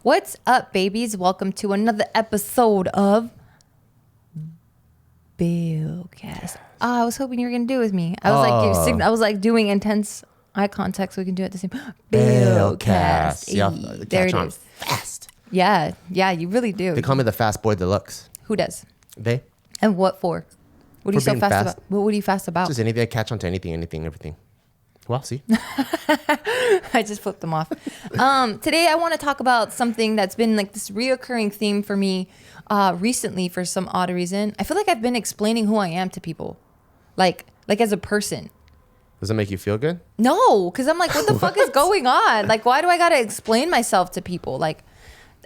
What's up, babies? Welcome to another episode of BeawCast. I was hoping you were gonna do it with me. I was like doing intense eye contact so we can do it at the same. BeawCast. Yep. There it on is. fast. Yeah, you really do. They call me the fast boy deluxe. Who does? They? And what for? What are you For so being fast fast. about? What are you fast about? Just anything I catch onto anything, everything. Well, see. I just flipped them off. Today I want to talk about something that's been like this reoccurring theme for me recently for some odd reason. I feel like I've been explaining who I am to people, like as a person. Does it make you feel good? No, because I'm like, what the fuck is going on? Like, why do I gotta explain myself to people? Like,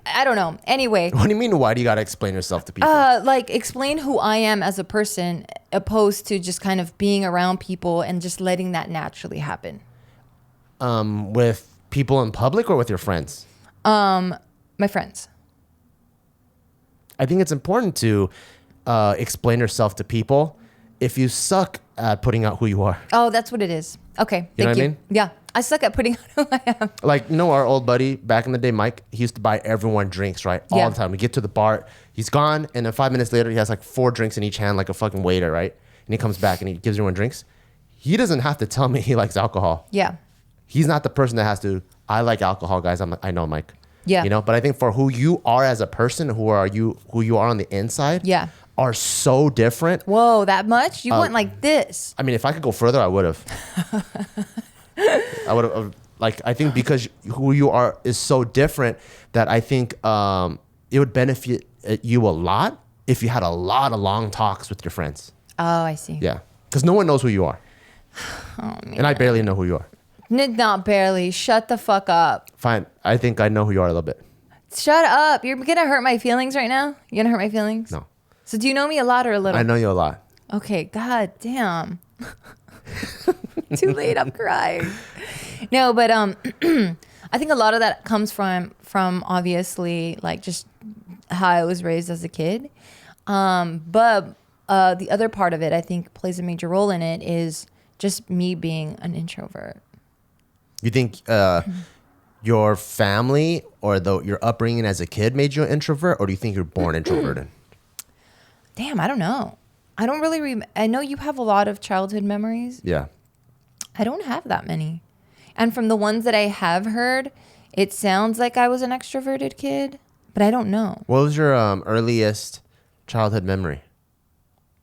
I don't know. Anyway. What do you mean? Why do you gotta explain yourself to people? Like explain who I am as a person, opposed to just kind of being around people and just letting that naturally happen. With people in public or with your friends? My friends. I think it's important to explain yourself to people if you suck at putting out who you are. Oh, that's what it is. Okay. You know Thank what I you. mean? Yeah. I suck at putting out who I am. Like, our old buddy back in the day, Mike, he used to buy everyone drinks, right? All Yeah. the time. We get to the bar, he's gone, and then 5 minutes later, he has like 4 drinks in each hand, like a fucking waiter, right? And he comes back and he gives everyone drinks. He doesn't have to tell me he likes alcohol. Yeah. He's not the person that has to, I like alcohol, guys. I'm like, I know, Mike. Yeah. But I think for who you are as a person, who you are on the inside, Yeah. are so different. Whoa, that much? You went like this. I mean, if I could go further, I would have. I would have. Like, I think because who you are is so different that I think it would benefit you a lot if you had a lot of long talks with your friends. Oh, I see. Yeah. Because no one knows who you are. Oh, man. And I barely know who you are. Not barely. Shut the fuck up. Fine. I think I know who you are a little bit. Shut up. You're going to hurt my feelings right now? You're going to hurt my feelings? No. So do you know me a lot or a little? I know you a lot. Okay. God damn. Too late. I'm crying. No, but I think a lot of that comes from obviously like just how I was raised as a kid. But the other part of it, I think, plays a major role in it is just me being an introvert. You think your family or your upbringing as a kid made you an introvert, or do you think you're born introverted? Damn, I don't know. I don't really I know you have a lot of childhood memories. Yeah. I don't have that many. And from the ones that I have heard, it sounds like I was an extroverted kid, but I don't know. What was your earliest childhood memory?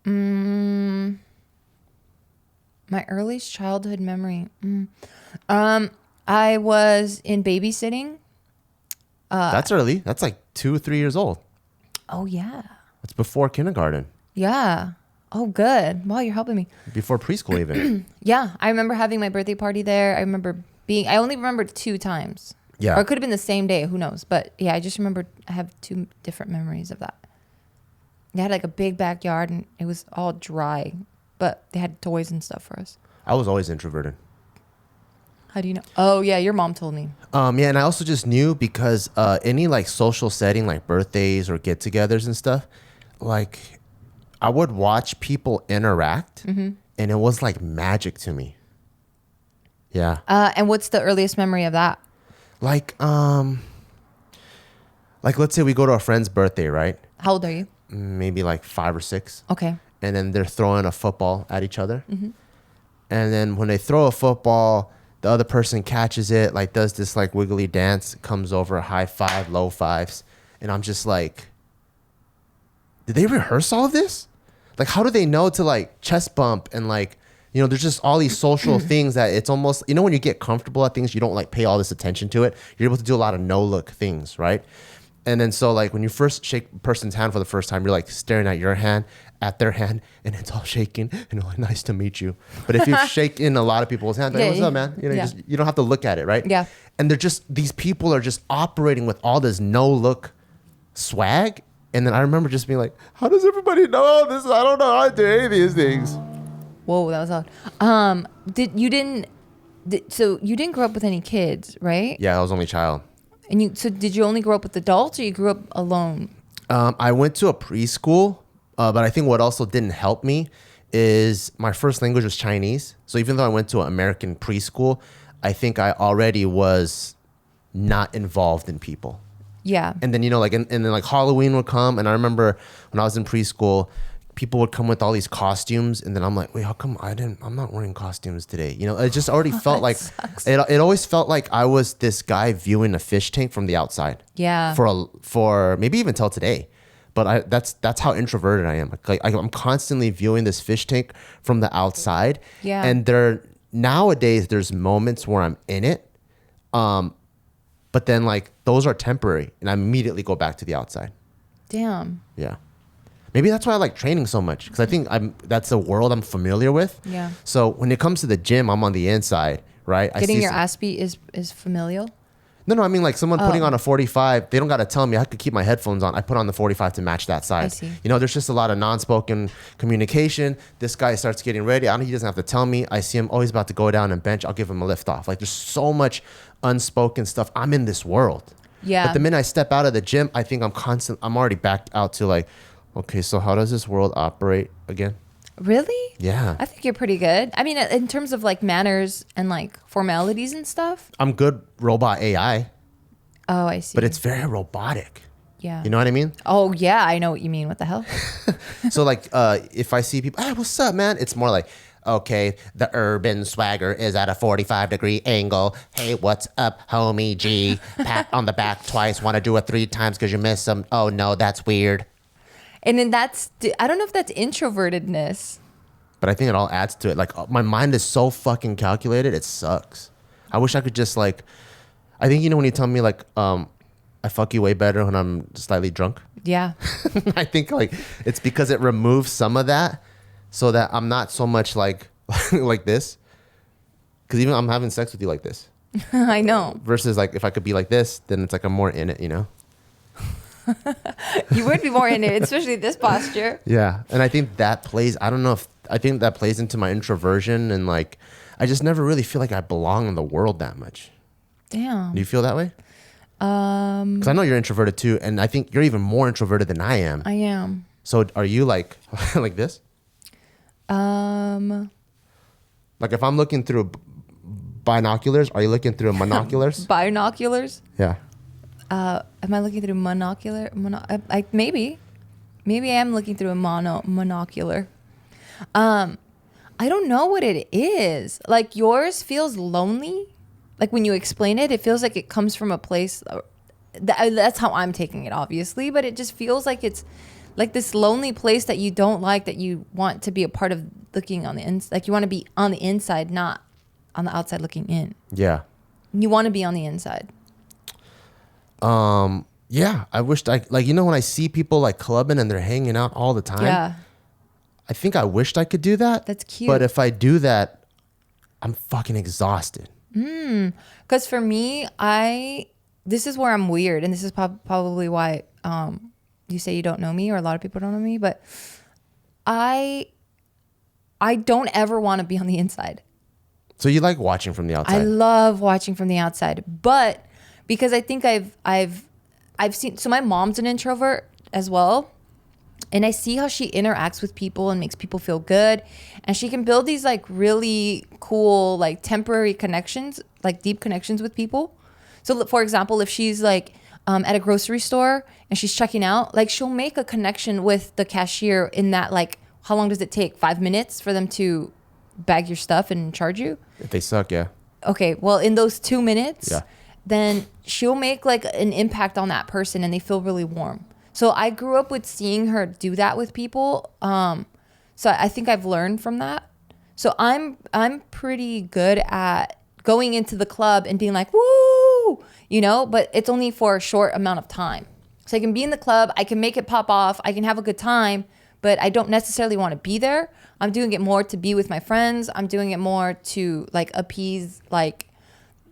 My earliest childhood memory. I was in babysitting. That's early. That's like 2 or 3 years old. Oh, yeah. It's before kindergarten. Yeah. Oh, good. Wow, you're helping me. Before preschool even. Yeah. I remember having my birthday party there. I only remembered 2 times. Yeah. Or it could have been the same day. Who knows? But yeah, I just remembered I have 2 different memories of that. They had like a big backyard and it was all dry, but they had toys and stuff for us. I was always introverted. How do you know? Oh, yeah. Your mom told me. Yeah, and I also just knew because any like social setting, like birthdays or get-togethers and stuff, like I would watch people interact, and it was like magic to me. Yeah. And what's the earliest memory of that? Like let's say we go to a friend's birthday, right? How old are you? Maybe like 5 or 6. Okay. And then they're throwing a football at each other. And then when they throw a football, the other person catches it, like does this like wiggly dance, comes over, high five, low fives. And I'm just like, did they rehearse all of this? Like, how do they know to like chest bump and like, there's just all these social things that it's almost, when you get comfortable at things, you don't like pay all this attention to it. You're able to do a lot of no look things, right? And then so like when you first shake a person's hand for the first time, you're like staring at your hand, at their hand, and it's all shaking and you're like, nice to meet you. But if you shake in a lot of people's hands, like, what's up, man? You don't have to look at it, right? Yeah. And these people are just operating with all this no look swag. And then I remember just being like, how does everybody know this? I don't know how to do any of these things. Whoa, that was loud. So you didn't grow up with any kids, right? Yeah, I was only child. And did you only grow up with adults or you grew up alone? I went to a preschool, but I think what also didn't help me is my first language was Chinese. So even though I went to an American preschool, I think I already was not involved in people. Yeah. And then, like, and then like Halloween would come. And I remember when I was in preschool, people would come with all these costumes. And then I'm like, wait, how come I'm not wearing costumes today? It just already felt like, it always felt like I was this guy viewing a fish tank from the outside. Yeah. For maybe even till today. But that's how introverted I am. Like I'm constantly viewing this fish tank from the outside. Yeah. And nowadays there's moments where I'm in it. But then like those are temporary and I immediately go back to the outside. Damn. Yeah. Maybe that's why I like training so much, because I think that's a world I'm familiar with. Yeah. So when it comes to the gym, I'm on the inside, right? Getting your ass beat is familial. No, I mean like someone putting on a 45, they don't got to tell me. I could keep my headphones on. I put on the 45 to match that side. I see. There's just a lot of non-spoken communication. This guy starts getting ready. He doesn't have to tell me. I see him, he's about to go down and bench. I'll give him a lift off. Like there's so much unspoken stuff. I'm in this world. Yeah. But the minute I step out of the gym, I think I'm already back out to like, okay, so how does this world operate again? Really? Yeah. I think you're pretty good. I mean, in terms of like manners and like formalities and stuff. I'm good robot AI. Oh, I see. But it's very robotic. Yeah. You know what I mean? Oh, yeah. I know what you mean. What the hell? So like if I see people, hey, what's up, man? It's more like, okay, the urban swagger is at a 45-degree angle. Hey, what's up, homie G? Pat on the back twice. Want to do it 3 times because you missed some. Oh, no, that's weird. And then I don't know if that's introvertedness. But I think it all adds to it. Like my mind is so fucking calculated. It sucks. I wish I could just like, I think, when you tell me like, I fuck you way better when I'm slightly drunk. Yeah. I think like it's because it removes some of that so that I'm not so much like like this. Because even I'm having sex with you like this. I know. Versus like if I could be like this, then it's like I'm more in it, You would be more in it, especially this posture. Yeah. And I think that plays, I think that plays into my introversion, and like I just never really feel like I belong in the world that much. Damn. Do you feel that way? Because I know you're introverted too, and I think you're even more introverted than I am. I am. So are you like like this? Like if I'm looking through binoculars, are you looking through monoculars? Binoculars? Yeah. Am I looking through monocular? Maybe I am looking through a monocular. I don't know what it is. Like yours feels lonely. Like when you explain it, it feels like it comes from a place. That's how I'm taking it, obviously. But it just feels like it's like this lonely place that you don't like, that you want to be a part of, looking on the inside. Like you want to be on the inside, not on the outside looking in. Yeah. You want to be on the inside. Yeah. I wished when I see people like clubbing and they're hanging out all the time. Yeah. I think I wished I could do that. That's cute. But if I do that, I'm fucking exhausted. Because for me, this is where I'm weird, and this is probably why you say you don't know me, or a lot of people don't know me, but I don't ever want to be on the inside. So you like watching from the outside? I love watching from the outside, but because I think I've seen, so my mom's an introvert as well. And I see how she interacts with people and makes people feel good. And she can build these like really cool, like temporary connections, like deep connections with people. So for example, if she's like at a grocery store and she's checking out, like she'll make a connection with the cashier in that, like, how long does it take? 5 minutes for them to bag your stuff and charge you? If they suck, yeah. Okay, well, in those 2 minutes, yeah, then she'll make like an impact on that person and they feel really warm. So I grew up with seeing her do that with people. So I think I've learned from that. So I'm pretty good at going into the club and being like, woo, but it's only for a short amount of time. So I can be in the club, I can make it pop off, I can have a good time, but I don't necessarily want to be there. I'm doing it more to be with my friends. I'm doing it more to like appease like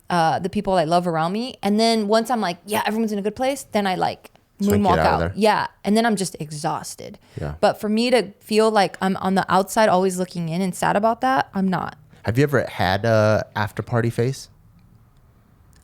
the people I love around me. And then once I'm like, yeah, everyone's in a good place, then I like moonwalk out. Yeah. And then I'm just exhausted. Yeah. But for me to feel like I'm on the outside always looking in and sad about that, I'm not. Have you ever had a after party face?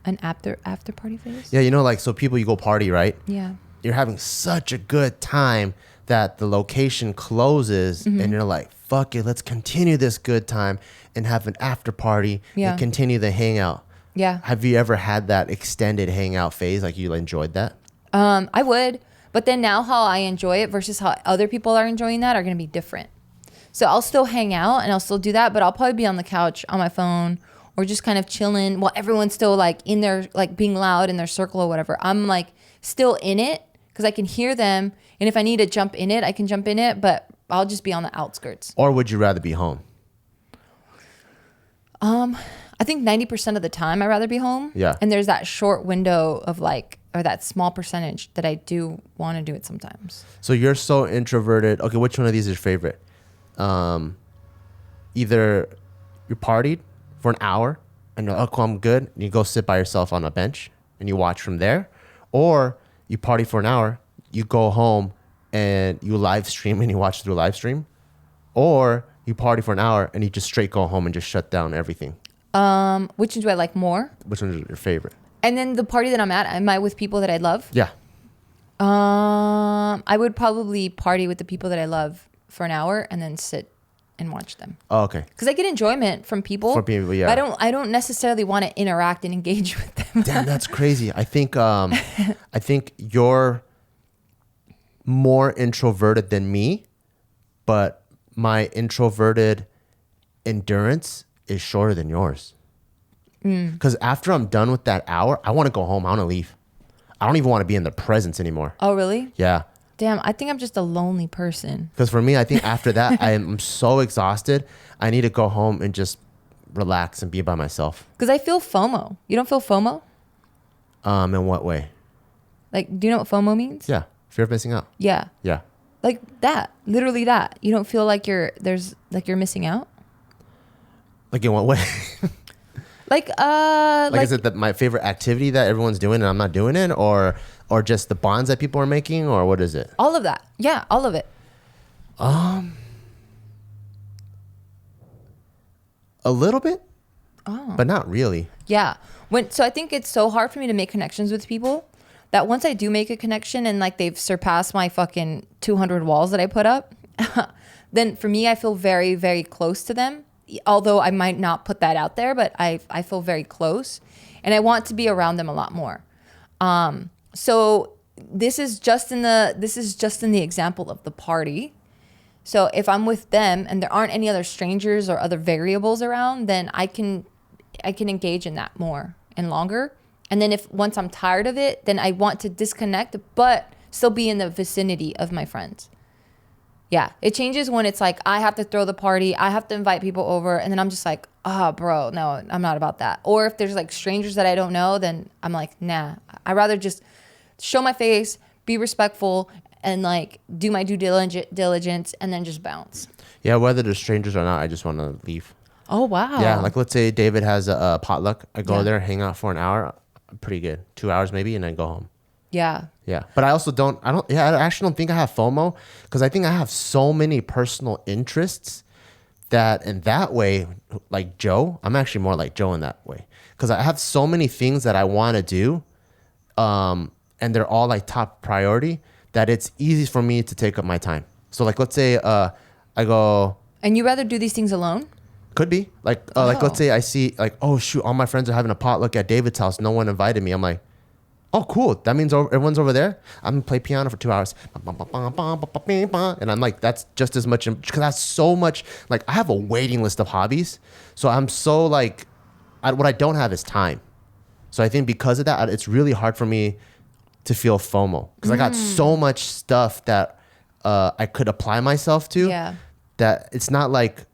An after party phase? Yeah, like so people, you go party, right? Yeah. You're having such a good time that the location closes and you're like, fuck it, let's continue this good time and have an after party and continue the hangout. Yeah. Have you ever had that extended hangout phase? Like you enjoyed that? I would, but then now how I enjoy it versus how other people are enjoying that are going to be different. So I'll still hang out and I'll still do that, but I'll probably be on the couch on my phone or just kind of chilling while everyone's still like in their, like being loud in their circle or whatever. I'm like still in it because I can hear them. And if I need to jump in it, I can jump in it, but I'll just be on the outskirts. Or would you rather be home? I think 90% of the time I'd rather be home. Yeah. And there's that short window of like, or that small percentage that I do want to do it sometimes. So you're so introverted. Okay, which one of these is your favorite? Either you partied for an hour and you're like, oh, I'm good. And you go sit by yourself on a bench and you watch from there. Or you party for an hour, you go home and you live stream and you watch through a live stream. Or you party for an hour and you just straight go home and just shut down everything. Which one do I like more? Which one is your favorite? And then the party that I'm at, am I with people that I love? Yeah. I would probably party with the people that I love for an hour and then sit and watch them. Oh, okay. Because I get enjoyment from people. For people, yeah. But I don't necessarily want to interact and engage with them. Damn, that's crazy. I think you're more introverted than me, but my introverted endurance is shorter than yours. Because after I'm done with that hour, I want to go home. I want to leave. I don't even want to be in the presence anymore. Oh, really? Yeah. Damn, I think I'm just a lonely person. Because for me, I think after that, I'm so exhausted. I need to go home and just relax and be by myself. Because I feel FOMO. You don't feel FOMO? In what way? Like, do you know what FOMO means? Yeah. Fear of missing out. Yeah. Yeah. Like that. Literally that. You don't feel like you're missing out? Like in what way? Like is it that my favorite activity that everyone's doing and I'm not doing it, or just the bonds that people are making, or what is it? All of that. Yeah, all of it. A little bit, but not really. Yeah. So I think it's so hard for me to make connections with people that once I do make a connection and like they've surpassed my fucking 200 walls that I put up, then for me, I feel very, very close to them. Although I might not put that out there, but I feel very close and I want to be around them a lot more. So this is just in the example of the party. So if I'm with them and there aren't any other strangers or other variables around, then I can engage in that more and longer. And then once I'm tired of it, then I want to disconnect, but still be in the vicinity of my friends. Yeah, it changes when it's like I have to throw the party, I have to invite people over, and then I'm just like, bro, no, I'm not about that. Or if there's like strangers that I don't know, then I'm like, nah, I'd rather just show my face, be respectful, and like do my due diligence, and then just bounce. Yeah, whether they're strangers or not, I just want to leave. Oh, wow. Yeah, like let's say David has a potluck. I go there, hang out for an hour, pretty good. 2 hours maybe, and then go home. Yeah. Yeah. But I also I actually don't think I have FOMO because I think I have so many personal interests that in that way, like Joe, I'm actually more like Joe in that way because I have so many things that I want to do and they're all like top priority that it's easy for me to take up my time. So like, let's say I go. And you rather do these things alone? Could be like let's say I see like, oh shoot, all my friends are having a potluck at David's house. No one invited me. I'm like, oh, cool. That means everyone's over there. I'm going to play piano for 2 hours. And I'm like, that's just as much, because that's so much, like, I have a waiting list of hobbies. So I'm so, like, what I don't have is time. So I think because of that, it's really hard for me to feel FOMO. Because I got so much stuff that I could apply myself to. Yeah. That it's not like,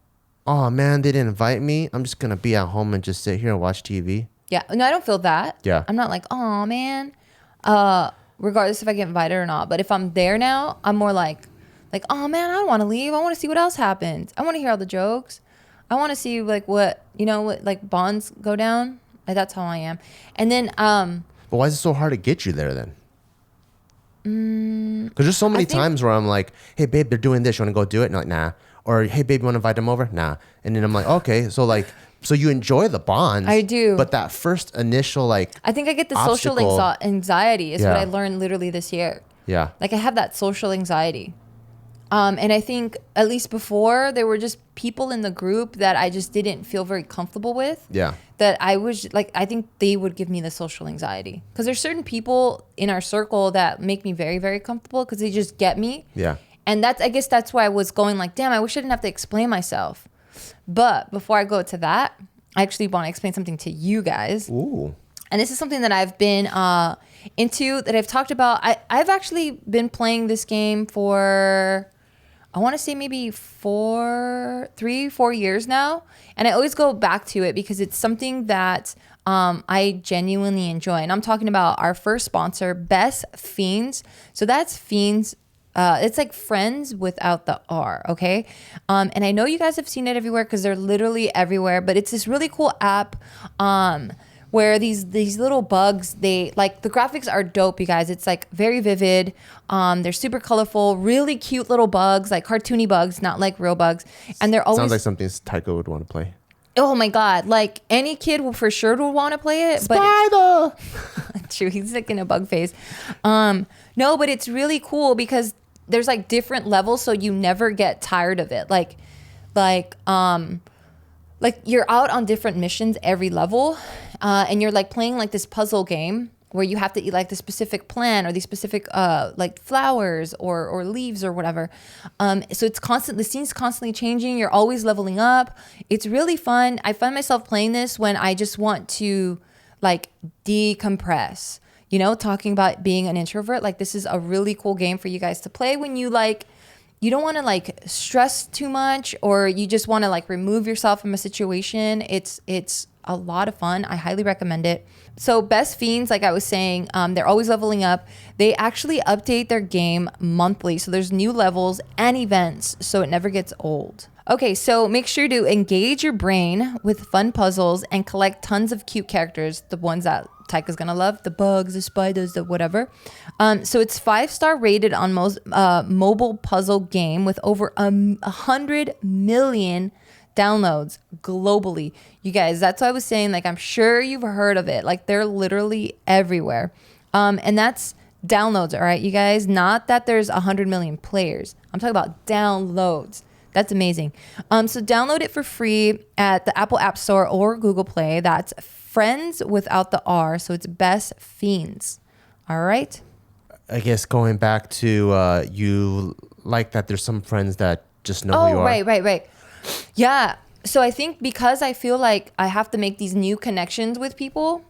oh, man, they didn't invite me. I'm just going to be at home and just sit here and watch TV. Yeah. No, I don't feel that. Yeah. I'm not like, oh, man. Regardless if I get invited or not. But if I'm there now, I'm more like, oh, man, I don't want to leave. I want to see what else happens. I want to hear all the jokes. I want to see, like, what like, bonds go down. Like, that's how I am. And then... But why is it so hard to get you there, then? Because there's so many times where I'm like, hey, babe, they're doing this. You want to go do it? And I'm like, nah. Or, hey, babe, you want to invite them over? Nah. And then I'm like, okay. So, like... So you enjoy the bonds. I do. But that first initial, like, I think I get the social anxiety is what I learned literally this year. Yeah. Like I have that social anxiety. And I think at least before there were just people in the group that I just didn't feel very comfortable with. Yeah. That I was like, I think they would give me the social anxiety. Because there's certain people in our circle that make me very, very comfortable because they just get me. Yeah. And I guess that's why I was going like, damn, I wish I didn't have to explain myself. But before I go to that, I actually want to explain something to you guys. Ooh. And this is something that I've been into, that I've talked about. I've actually been playing this game for, I want to say maybe 4 years now. And I always go back to it because it's something that I genuinely enjoy. And I'm talking about our first sponsor, Best Fiends. So that's Fiends. It's like friends without the R, okay? And I know you guys have seen it everywhere because they're literally everywhere. But it's this really cool app where these little bugs, they like, the graphics are dope, you guys. It's like very vivid. They're super colorful, really cute little bugs, like cartoony bugs, not like real bugs. And they're always Sounds like something Tycho would want to play. Oh my God, like any kid will for sure would want to play it. Spider! True, he's like in a bug face. No, but it's really cool because there's like different levels, so you never get tired of it. Like you're out on different missions every level, and you're like playing like this puzzle game where you have to eat like the specific plant or these specific like flowers or leaves or whatever. So it's the scene's constantly changing. You're always leveling up. It's really fun. I find myself playing this when I just want to like decompress. You know, talking about being an introvert, like this is a really cool game for you guys to play when you like, you don't want to like stress too much, or you just want to like remove yourself from a situation. It's a lot of fun. I highly recommend it. So Best Fiends, like I was saying, they're always leveling up. They actually update their game monthly. So there's new levels and events, so it never gets old. Okay, so make sure to engage your brain with fun puzzles and collect tons of cute characters, the ones that Taika's gonna love, the bugs, the spiders, the whatever. So it's 5-star rated on most mobile puzzle game with over 100 million downloads globally. You guys, that's what I was saying. Like, I'm sure you've heard of it. Like, they're literally everywhere. And that's downloads, all right, you guys? Not that there's 100 million players. I'm talking about downloads. That's amazing. So download it for free at the Apple App Store or Google Play. That's Friends without the R. So it's Best Fiends. All right. I guess going back to you like that there's some friends that just know who you are. Right. Yeah. So I think because I feel like I have to make these new connections with people,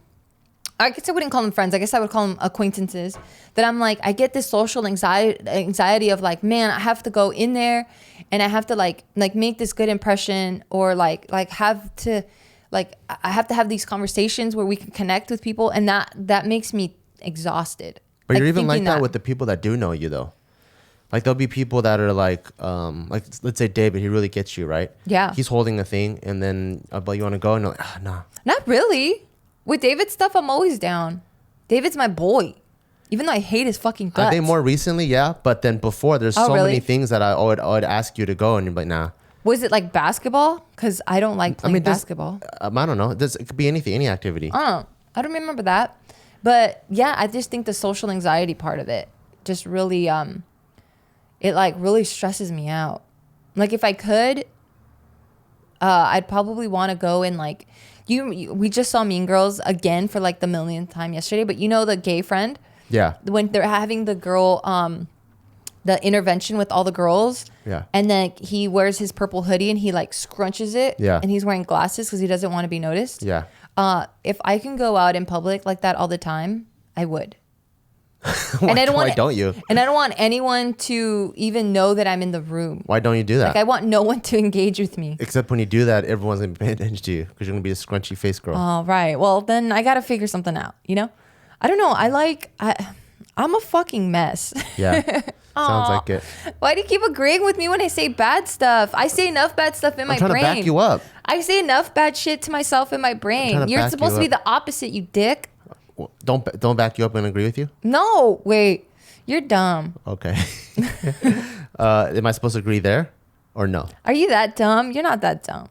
I guess I wouldn't call them friends. I guess I would call them acquaintances. That I'm like, I get this social anxiety of like, man, I have to go in there and I have to like make this good impression, or like have to like, I have to have these conversations where we can connect with people, and that makes me exhausted. But you're even like that with the people that do know you though. Like there'll be people that are like let's say David, he really gets you, right? Yeah. He's holding a thing, and then but you want to go, and you're like, nah. Not really. With David's stuff, I'm always down. David's my boy. Even though I hate his fucking guts. I think more recently, yeah. But then before, there's so many things that I would ask you to go, and you're like, nah. Was it like basketball? Because I don't like playing basketball. I don't know. It could be anything, any activity. I don't remember that. But yeah, I just think the social anxiety part of it just really, it like really stresses me out. Like if I could, I'd probably want to go and like, we just saw Mean Girls again for like the millionth time yesterday, but you know the gay friend? Yeah. When they're having the girl, the intervention with all the girls. Yeah. And then he wears his purple hoodie and he like scrunches it. Yeah. And he's wearing glasses because he doesn't want to be noticed. Yeah. If I can go out in public like that all the time, I would. Why don't you? And I don't want anyone to even know that I'm in the room. Why don't you do that? Like I want no one to engage with me. Except when you do that, everyone's going to be paying attention to you because you're going to be a scrunchy face girl. Oh, right. Well, then I got to figure something out, you know? I don't know. I'm a fucking mess. Yeah. Sounds like it. Why do you keep agreeing with me when I say bad stuff? I say enough bad stuff in my brain. I'm trying to back you up. I say enough bad shit to myself in my brain. You're supposed to be the opposite, you dick. Well, don't back you up and agree with you? No, wait. You're dumb. Okay. Am I supposed to agree there or no? Are you that dumb? You're not that dumb.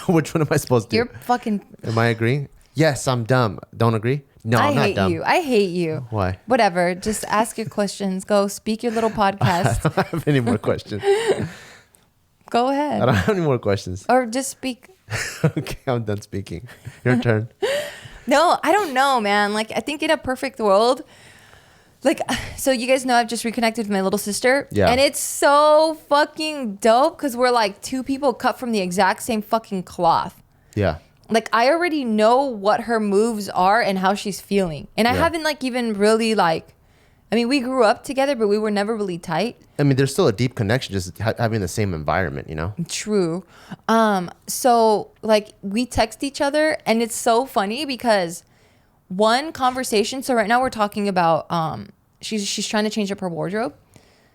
Which one am I supposed to do? You're fucking... Am I agreeing? Yes, I'm dumb. Don't agree? No, I'm not dumb. I hate you. Why? Whatever. Just ask your questions. Go speak your little I podcast. don't have any more questions. Go ahead. I don't have any more questions. Or just speak. Okay, I'm done speaking. Your turn. No, I don't know, man. Like, I think in a perfect world, like, so you guys know I've just reconnected with my little sister. Yeah. And it's so fucking dope because we're like two people cut from the exact same fucking cloth. Yeah. Like, I already know what her moves are and how she's feeling. And I haven't, like, even really, like, I mean, we grew up together, but we were never really tight. I mean, there's still a deep connection just having the same environment, you know? True. So, like, we text each other, and it's so funny because one conversation, so right now we're talking about, she's trying to change up her wardrobe.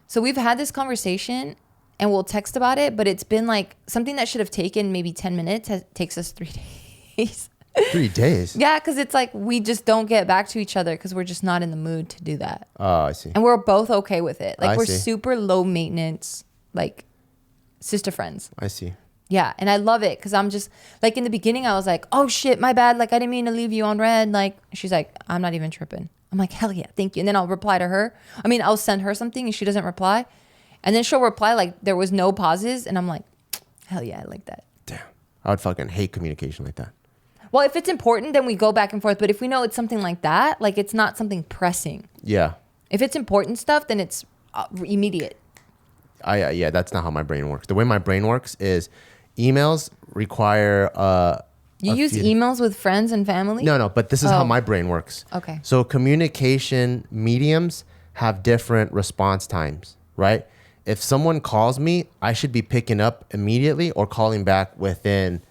So we've had this conversation, and we'll text about it, but it's been, like, something that should have taken maybe 10 minutes takes us 3 days. 3 days? Yeah, because it's like we just don't get back to each other because we're just not in the mood to do that. Oh, I see. And we're both okay with it. Like, I we're see. super low maintenance, like, sister friends. I see. Yeah, and I love it because I'm just, like, in the beginning, I was like, oh, shit, my bad. Like, I didn't mean to leave you on red. Like, she's like, I'm not even tripping. I'm like, hell yeah, thank you. And then I'll reply to her. I mean, I'll send her something and she doesn't reply. And then she'll reply like there was no pauses. And I'm like, hell yeah, I like that. Damn. I would fucking hate communication like that. Well, if it's important, then we go back and forth. But if we know it's something like that, like, it's not something pressing. Yeah. If it's important stuff, then it's immediate. Yeah, that's not how my brain works. The way my brain works is emails require You use emails with friends and family? No, but this is how my brain works. Okay. So communication mediums have different response times, right? If someone calls me, I should be picking up immediately or calling back within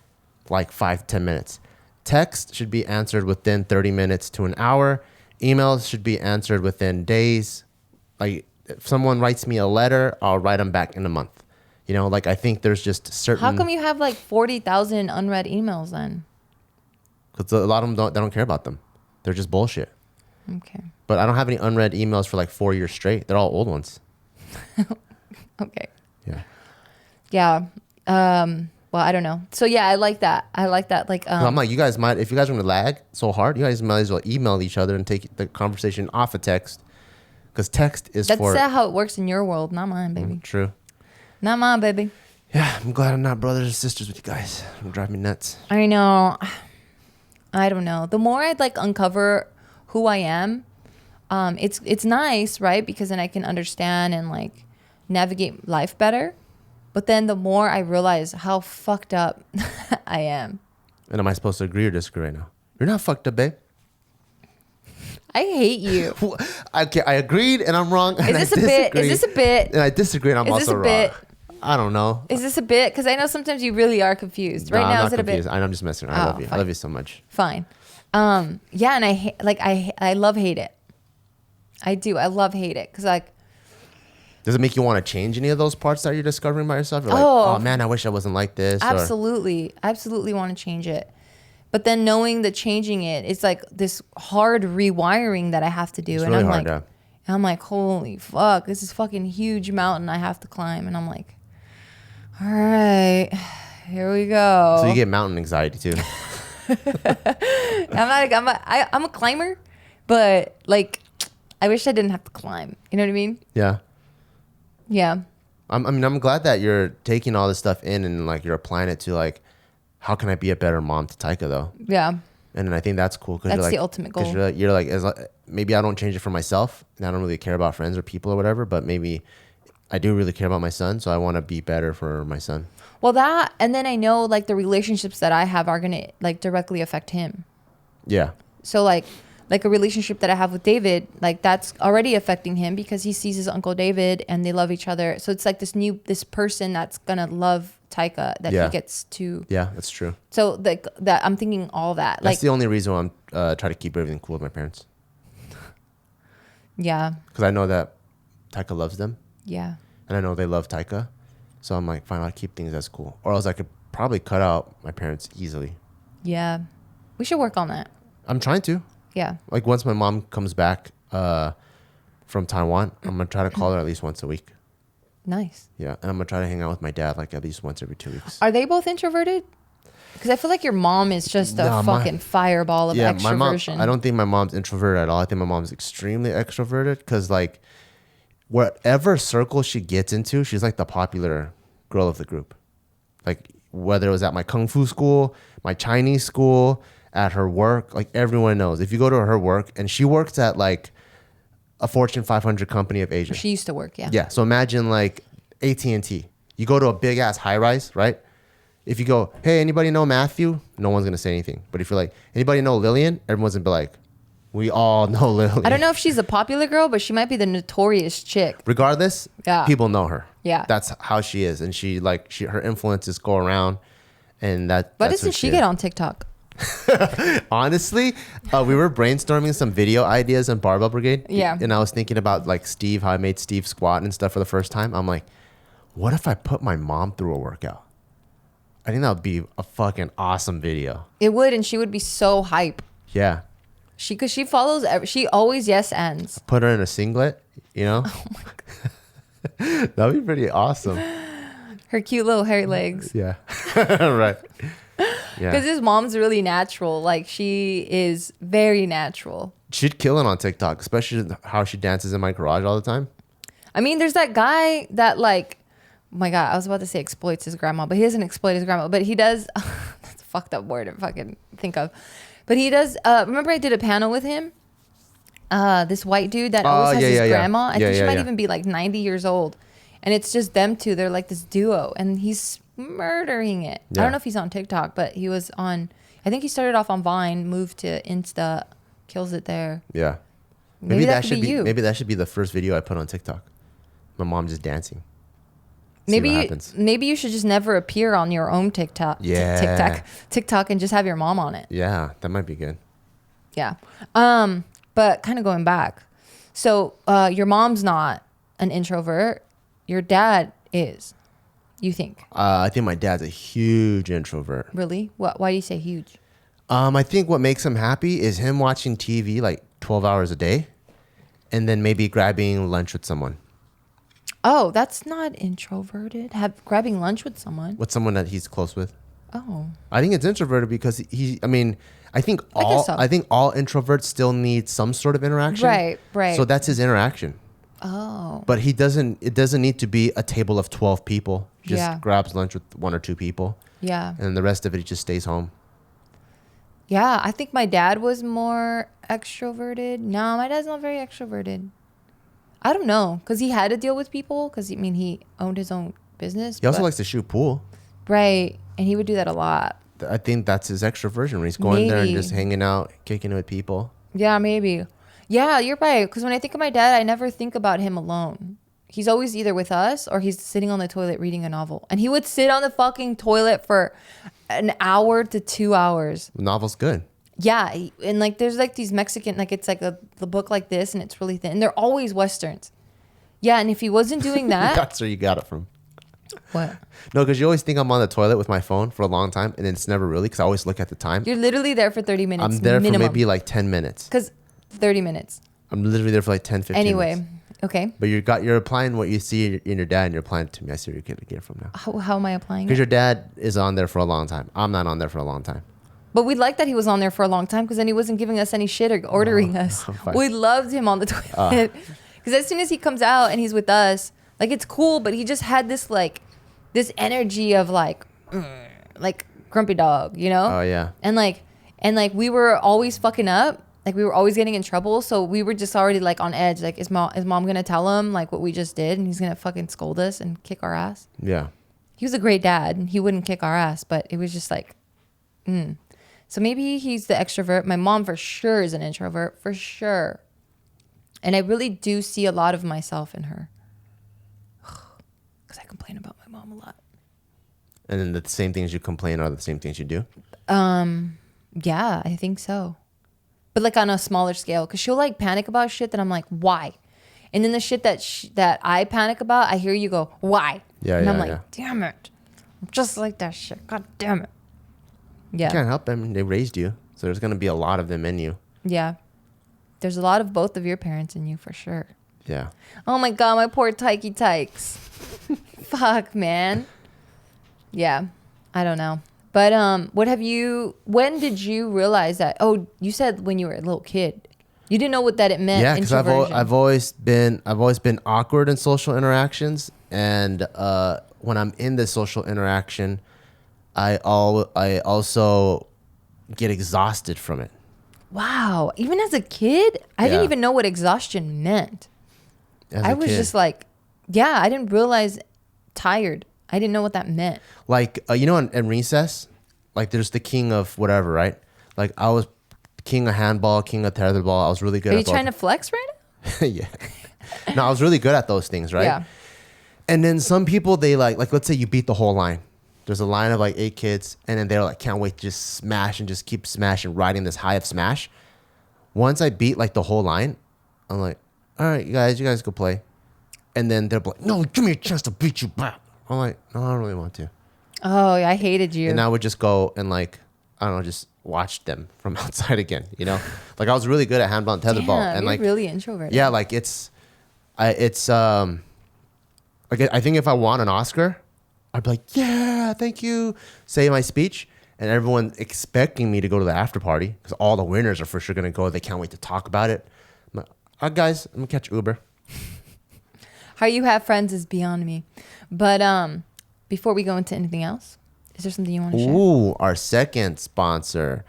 like 5-10 minutes. Text should be answered within 30 minutes to an hour. Emails should be answered within days. Like, if someone writes me a letter, I'll write them back in a month. You know, like, I think there's just certain... How come you have like 40,000 unread emails then? Because a lot of them they don't care about them. They're just bullshit. Okay. But I don't have any unread emails for like 4 years straight. They're all old ones. Okay. Yeah. Yeah. Well, I don't know. So yeah, I like that. Like, I'm like, you guys might, if you guys are going to lag so hard, you guys might as well email each other and take the conversation off of text. Because text is that's how it works in your world, not mine, baby. True. Not mine, baby. Yeah, I'm glad I'm not brothers and sisters with you guys. It'll drive me nuts. I know. I don't know. The more I'd like uncover who I am, it's nice, right? Because then I can understand and like navigate life better. But then the more I realize how fucked up I am. And am I supposed to agree or disagree right now? You're not fucked up, babe. I hate you. Okay, I agreed and I'm wrong. Is this a bit? Is this a bit? And I disagree and I'm also wrong. Bit? I don't know. Is this a bit? Because I know sometimes you really are confused. Right now, is it confused. A bit? I'm just messing around. I love you. Fine. I love you so much. Fine. Yeah, and I love hate it. I do. I love hate it because like. Does it make you want to change any of those parts that you're discovering by yourself? You're like, oh man, I wish I wasn't like this. Absolutely. Absolutely want to change it. But then knowing that changing it, it's like this hard rewiring that I have to do. It's and really I'm hard, like, I'm like, holy fuck, this is fucking huge mountain I have to climb. And I'm like, all right, here we go. So you get mountain anxiety too. I'm a climber, but like, I wish I didn't have to climb. You know what I mean? Yeah. Yeah. I'm glad that you're taking all this stuff in and like you're applying it to like, how can I be a better mom to Taika though? Yeah. And I think that's cool. That's you're like, the ultimate goal. You're like, maybe I don't change it for myself and I don't really care about friends or people or whatever, but maybe I do really care about my son. So I want to be better for my son. Well, that, and then I know like the relationships that I have are going to like directly affect him. Yeah. So like a relationship that I have with David, like that's already affecting him because he sees his Uncle David and they love each other. So it's like this person that's going to love Taika that he gets to. Yeah, that's true. So that I'm thinking all that. That's the only reason why I'm trying to keep everything cool with my parents. Yeah. Because I know that Taika loves them. Yeah. And I know they love Taika. So I'm like, fine, I'll keep things as cool. Or else I could probably cut out my parents easily. Yeah. We should work on that. I'm trying to. Yeah. Like once my mom comes back from Taiwan, I'm going to try to call her at least once a week. Nice. Yeah. And I'm going to try to hang out with my dad like at least once every 2 weeks. Are they both introverted? Because I feel like your mom is just a fucking fireball of extroversion. I don't think my mom's introverted at all. I think my mom's extremely extroverted because like whatever circle she gets into, she's like the popular girl of the group. Like whether it was at my kung fu school, my Chinese school, at her work, like everyone knows. If you go to her work, and she works at like a Fortune 500 company of Asia. She used to work, yeah. Yeah, so imagine like AT&T. You go to a big ass high rise, right? If you go, hey, anybody know Matthew? No one's going to say anything. But if you're like, anybody know Lillian? Everyone's going to be like, we all know Lillian. I don't know if she's a popular girl, but she might be the notorious chick. Regardless, people know her. Yeah. That's how she is. And her influences go around. And Why doesn't she get on TikTok? Honestly, we were brainstorming some video ideas in Barbell Brigade. Yeah. And I was thinking about like Steve, how I made Steve squat and stuff for the first time. I'm like, what if I put my mom through a workout? I think that would be a fucking awesome video. It would, and she would be so hype. Yeah. Because she follows, she always yes ands. Put her in a singlet, you know? Oh my God. That would be pretty awesome. Her cute little hairy legs. Yeah. Right. Yeah. Because his mom's really natural. Like, she is very natural. She'd kill it on TikTok, especially how she dances in my garage all the time. I mean, there's that guy that like, oh my God, I was about to say exploits his grandma, but he doesn't exploit his grandma. But he does, that's a fucked up word to fucking think of. But he does, remember I did a panel with him? This white dude that always has his grandma. I think she might even be like 90 years old. And it's just them two. They're like this duo. And he's murdering it. I don't know if he's on TikTok, but he was on, I think he started off on Vine, moved to Insta, kills it there. Yeah. Maybe that should be you. Maybe that should be the first video I put on TikTok. My mom just dancing. Maybe you should just never appear on your own TikTok. Yeah. TikTok and just have your mom on it. Yeah, that might be good. Yeah. But kind of going back. So your mom's not an introvert. Your dad is. You think? I think my dad's a huge introvert. Really? Why do you say huge? I think what makes him happy is him watching TV like 12 hours a day and then maybe grabbing lunch with someone. Oh, that's not introverted. Grabbing lunch with someone. With someone that he's close with. Oh. I think it's introverted because I think all introverts still need some sort of interaction. Right. So that's his interaction. Oh. But it doesn't need to be a table of 12 people. Just grabs lunch with one or two people. Yeah. And the rest of it, he just stays home. Yeah, I think my dad was more extroverted. No, my dad's not very extroverted. I don't know, because he had to deal with people, because, he owned his own business. He also likes to shoot pool. Right, and he would do that a lot. I think that's his extroversion, where he's going there and just hanging out, kicking it with people. Yeah, maybe. Yeah, you're right, because when I think of my dad, I never think about him alone. He's always either with us or he's sitting on the toilet reading a novel. And he would sit on the fucking toilet for an hour to 2 hours. The novel's good. Yeah, and like there's like these Mexican, like it's like the book like this and it's really thin. And they're always Westerns. Yeah, and if he wasn't doing that. That's where you got it from. What? No, because you always think I'm on the toilet with my phone for a long time and it's never really, because I always look at the time. You're literally there for 30 minutes. I'm there minimum. for maybe like 10 minutes. Because 30 minutes. I'm literally there for like 10, 15 minutes. Okay. But you're applying what you see in your dad and you're applying it to me. I see where you're getting it from now. How am I applying it? Because your dad is on there for a long time. I'm not on there for a long time. But we liked that he was on there for a long time because then he wasn't giving us any shit or ordering us. We loved him on the toilet. Because as soon as he comes out and he's with us, like it's cool, but he just had this like, this energy of like grumpy dog, you know? Oh, yeah. And like we were always fucking up. Like we were always getting in trouble. So we were just already like on edge. Like is mom going to tell him like what we just did? And he's going to fucking scold us and kick our ass. Yeah. He was a great dad and he wouldn't kick our ass, but it was just like, So maybe he's the extrovert. My mom for sure is an introvert, for sure. And I really do see a lot of myself in her. Because I complain about my mom a lot. And then the same things you complain are the same things you do? Yeah, I think so. But like on a smaller scale. Because she'll like panic about shit that I'm like, why? And then the shit that I panic about, I hear you go, why? Yeah, and I'm like, damn it. I'm just like that shit. God damn it. Yeah. You can't help them. They raised you. So there's going to be a lot of them in you. Yeah. There's a lot of both of your parents in you for sure. Yeah. Oh my God, my poor Tykes. Fuck, man. Yeah. I don't know. But when did you realize that? Oh, you said when you were a little kid. You didn't know what that it meant. Yeah, because I've always been awkward in social interactions, and when I'm in the social interaction, I also get exhausted from it. Wow. Even as a kid, I didn't even know what exhaustion meant. I was just like, I didn't realize tired. I didn't know what that meant. Like, in recess, like there's the king of whatever, right? Like I was king of handball, king of tetherball. I was really good Are at you trying to flex right now? Yeah. No, I was really good at those things, right? Yeah. And then some people, they like let's say you beat the whole line. There's a line of like 8 kids, and then they're like, can't wait to just smash and just keep smashing, riding this high of smash. Once I beat like the whole line, I'm like, all right, you guys go play. And then they're like, no, give me a chance to beat you back. I'm like, no, I don't really want to. Oh, I hated you. And I would just go and like, I don't know, just watch them from outside again, you know? Like I was really good at handball and tetherball. Damn, and you're like really introverted. Yeah, like like I think if I won an Oscar, I'd be like, yeah, thank you. Say my speech. And everyone expecting me to go to the after party because all the winners are for sure going to go. They can't wait to talk about it. I'm like, all right, guys, I'm going to catch Uber. How you have friends is beyond me. But before we go into anything else, is there something you want to share? Ooh, our second sponsor.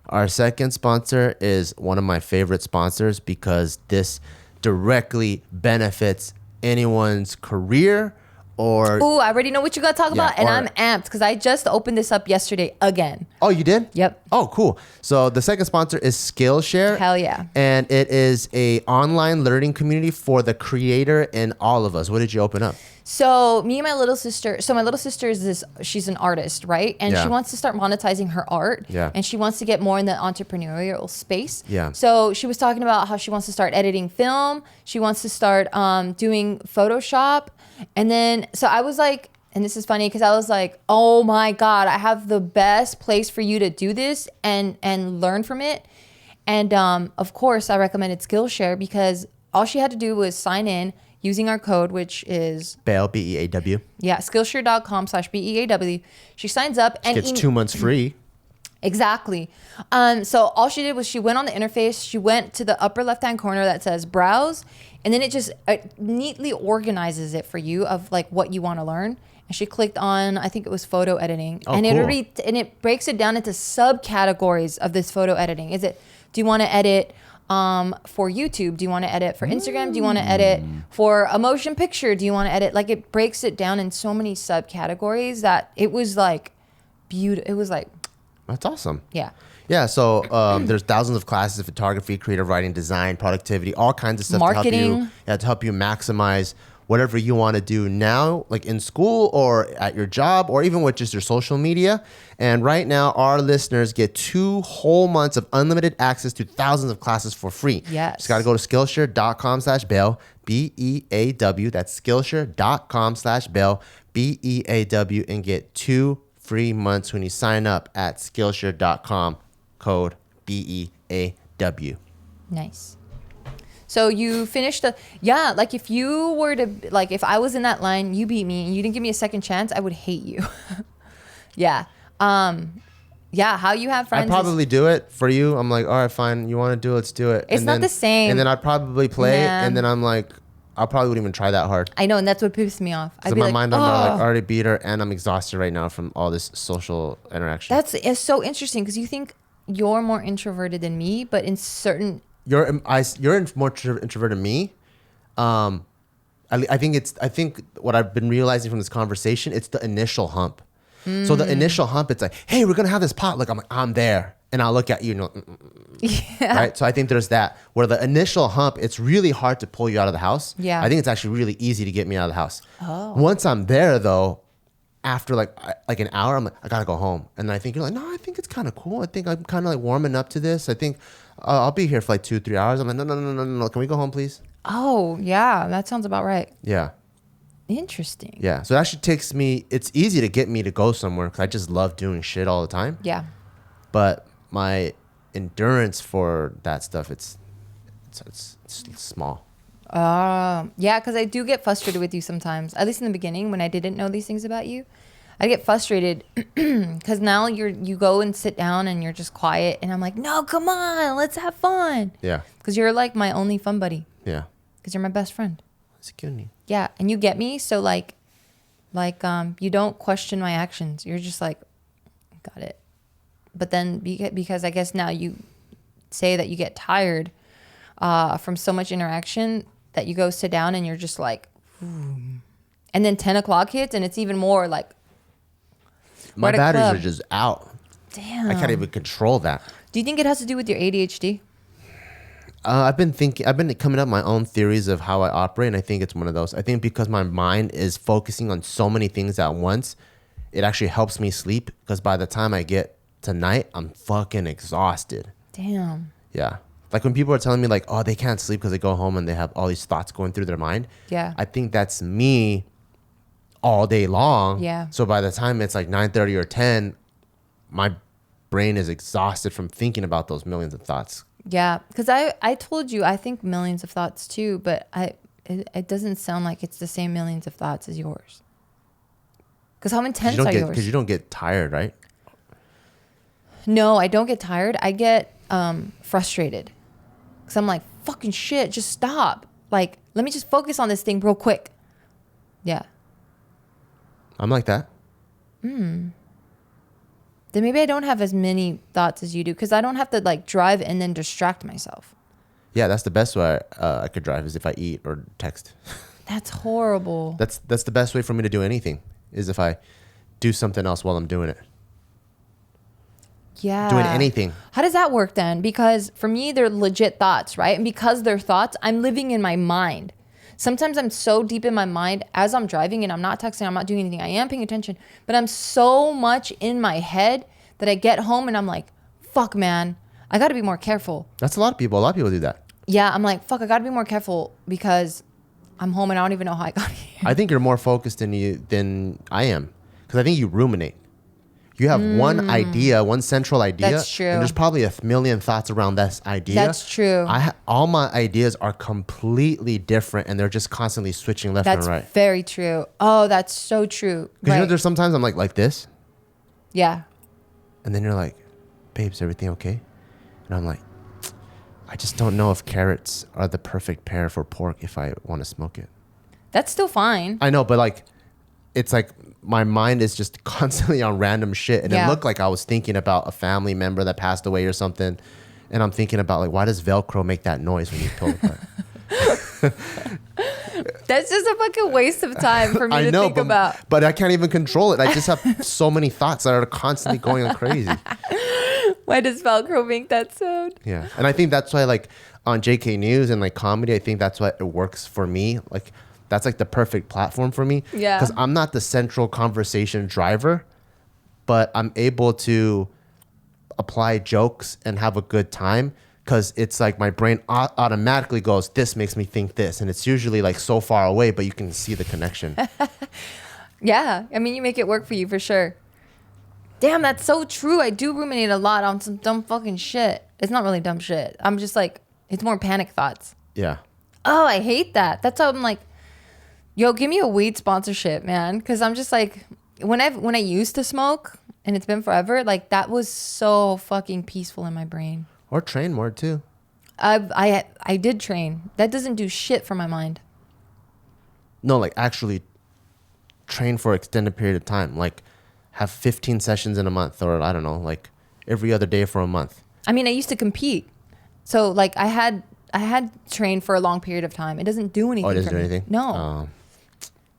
Our second sponsor is one of my favorite sponsors because this directly benefits anyone's career or... Ooh, I already know what you got to talk about, and I'm amped because I just opened this up yesterday again. Oh, you did? Yep. Oh, cool. So the second sponsor is Skillshare. Hell yeah. And it is a online learning community for the creator in all of us. What did you open up? So me and my little sister, she's an artist, right? And she wants to start monetizing her art. Yeah. And she wants to get more in the entrepreneurial space. Yeah. So she was talking about how she wants to start editing film. She wants to start doing Photoshop. And then, so I was like, and this is funny because I was like, oh my God, I have the best place for you to do this and learn from it. And of course, I recommended Skillshare because all she had to do was sign in using our code, which is BEAW, B-E-A-W. Yeah, Skillshare.com/BEAW. She signs up and gets 2 months free. Exactly. So all she did was she went on the interface. She went to the upper left-hand corner that says browse. And then it neatly organizes it for you of like what you want to learn. And she clicked on, I think it was photo editing. Oh, and cool. It breaks it down into subcategories of this photo editing. Do you want to edit for YouTube? Do you want to edit for Instagram? Do you want to edit for a motion picture? Do you want to edit? Like it breaks it down in so many subcategories that it was like beautiful. It was like, that's awesome. yeah. Yeah, so there's thousands of classes: photography, creative writing, design, productivity, all kinds of stuff Marketing. to help you maximize whatever you want to do now, like in school or at your job, or even with just your social media. And right now, our listeners get 2 whole months of unlimited access to thousands of classes for free. Yes. Just got to go to Skillshare.com/BEAW, B-E-A-W. That's Skillshare.com/BEAW, B-E-A-W, and get 2 free months when you sign up at Skillshare.com. Code BEAW. Nice. So you finished like if you were to, like if I was in that line, you beat me and you didn't give me a second chance, I would hate you. Yeah. How you have friends. I'd probably do it for you. I'm like, all right, fine. You want to do it, let's do it. It's not the same. And then I'd probably play, Nah. and then I'm like, I probably wouldn't even try that hard. I know, and that's what pisses me off. I'd In be my like, mind, I'm like, I already beat her, and I'm exhausted right now from all this social interaction. It's so interesting because you think you're more introverted than me, but in certain... You're more introverted than me. I think what I've been realizing from this conversation, it's the initial hump. So the initial hump, it's like, hey, we're gonna have this potluck. I'm like, I'm there, and I'll look at you, Yeah. right? So I think there's that. Where the initial hump, it's really hard to pull you out of the house. Yeah. I think it's actually really easy to get me out of the house. Oh. Once I'm there, though, after like an hour, I'm like, I gotta go home. And I think you're like, no, I think it's kind of cool. I think I'm kind of like warming up to this. I think I'll be here for like 2-3 hours. I'm like, no. Can we go home, please? Oh, yeah. That sounds about right. Yeah. Interesting. Yeah. So it actually takes me, it's easy to get me to go somewhere because I just love doing shit all the time. Yeah. But my endurance for that stuff, it's small. Yeah, because I do get frustrated with you sometimes. At least in the beginning when I didn't know these things about you. I get frustrated because now you go and sit down and you're just quiet, and I'm like, no, come on, let's have fun. Yeah. Because you're like my only fun buddy. Yeah. Because you're my best friend. That's good. Yeah, and you get me. So like, you don't question my actions. You're just like, got it. But then because I guess now you say that you get tired from so much interaction that you go sit down and you're just like, and then 10 o'clock hits and it's even more like, my batteries are just out. Damn. I can't even control that. Do you think it has to do with your ADHD? I've been coming up with my own theories of how I operate, and I think it's one of those. I think because my mind is focusing on so many things at once, it actually helps me sleep, because by the time I get to night, I'm fucking exhausted. Damn. Yeah. Like when people are telling me like, oh, they can't sleep because they go home and they have all these thoughts going through their mind. Yeah. I think that's me all day long. Yeah. So by the time it's like 9:30 or 10, my brain is exhausted from thinking about those millions of thoughts. Yeah, because I told you I think millions of thoughts too, but it doesn't sound like it's the same millions of thoughts as yours. Because how intense are yours? Because you don't get tired, right? No, I don't get tired. I get frustrated. Because I'm like, fucking shit, just stop. Like, let me just focus on this thing real quick. Yeah. I'm like that. Then maybe I don't have as many thoughts as you do, because I don't have to like drive and then distract myself. Yeah, that's the best way I could drive, is if I eat or text. That's horrible. That's the best way for me to do anything, is if I do something else while I'm doing it. Yeah. Doing anything. How does that work then? Because for me, they're legit thoughts, right? And because they're thoughts, I'm living in my mind. Sometimes I'm so deep in my mind as I'm driving and I'm not texting, I'm not doing anything. I am paying attention, but I'm so much in my head that I get home and I'm like, fuck, man, I got to be more careful. That's a lot of people. A lot of people do that. Yeah, I'm like, fuck, I got to be more careful because I'm home and I don't even know how I got here. I think you're more focused than I am, because I think you ruminate. You have one idea, one central idea. That's true. And there's probably a million thoughts around that idea. That's true. All my ideas are completely different, and they're just constantly switching left and right. That's very true. Oh, that's so true. Because Right. there's sometimes I'm like this, Yeah. and then you're like, babes, everything okay? And I'm like, I just don't know if carrots are the perfect pair for pork if I want to smoke it. That's still fine. I know, but like, it's like my mind is just constantly on random shit. And Yeah. it looked like I was thinking about a family member that passed away or something. And I'm thinking about like, why does Velcro make that noise when you pull it apart? That's just a fucking waste of time for me to think about. But I can't even control it. I just have so many thoughts that are constantly going crazy. Why does Velcro make that sound? Yeah. And I think that's why like on JK News and like comedy, I think that's why it works for me. Like that's like the perfect platform for me. Yeah. Because I'm not the central conversation driver, but I'm able to apply jokes and have a good time, because it's like my brain automatically goes, this makes me think this. And it's usually like so far away, but you can see the connection. Yeah. I mean, you make it work for you for sure. Damn, that's so true. I do ruminate a lot on some dumb fucking shit. It's not really dumb shit. I'm just like, it's more panic thoughts. Yeah. Oh, I hate that. That's how I'm like, yo, give me a weed sponsorship, man. Because I'm just like, when I used to smoke, and it's been forever, like that was so fucking peaceful in my brain. Or train more too. I did train. That doesn't do shit for my mind. No, like actually train for an extended period of time. Like have 15 sessions in a month, or I don't know, like every other day for a month. I mean, I used to compete. So like I had trained for a long period of time. It doesn't do anything. Oh, it doesn't for do me. anything? No.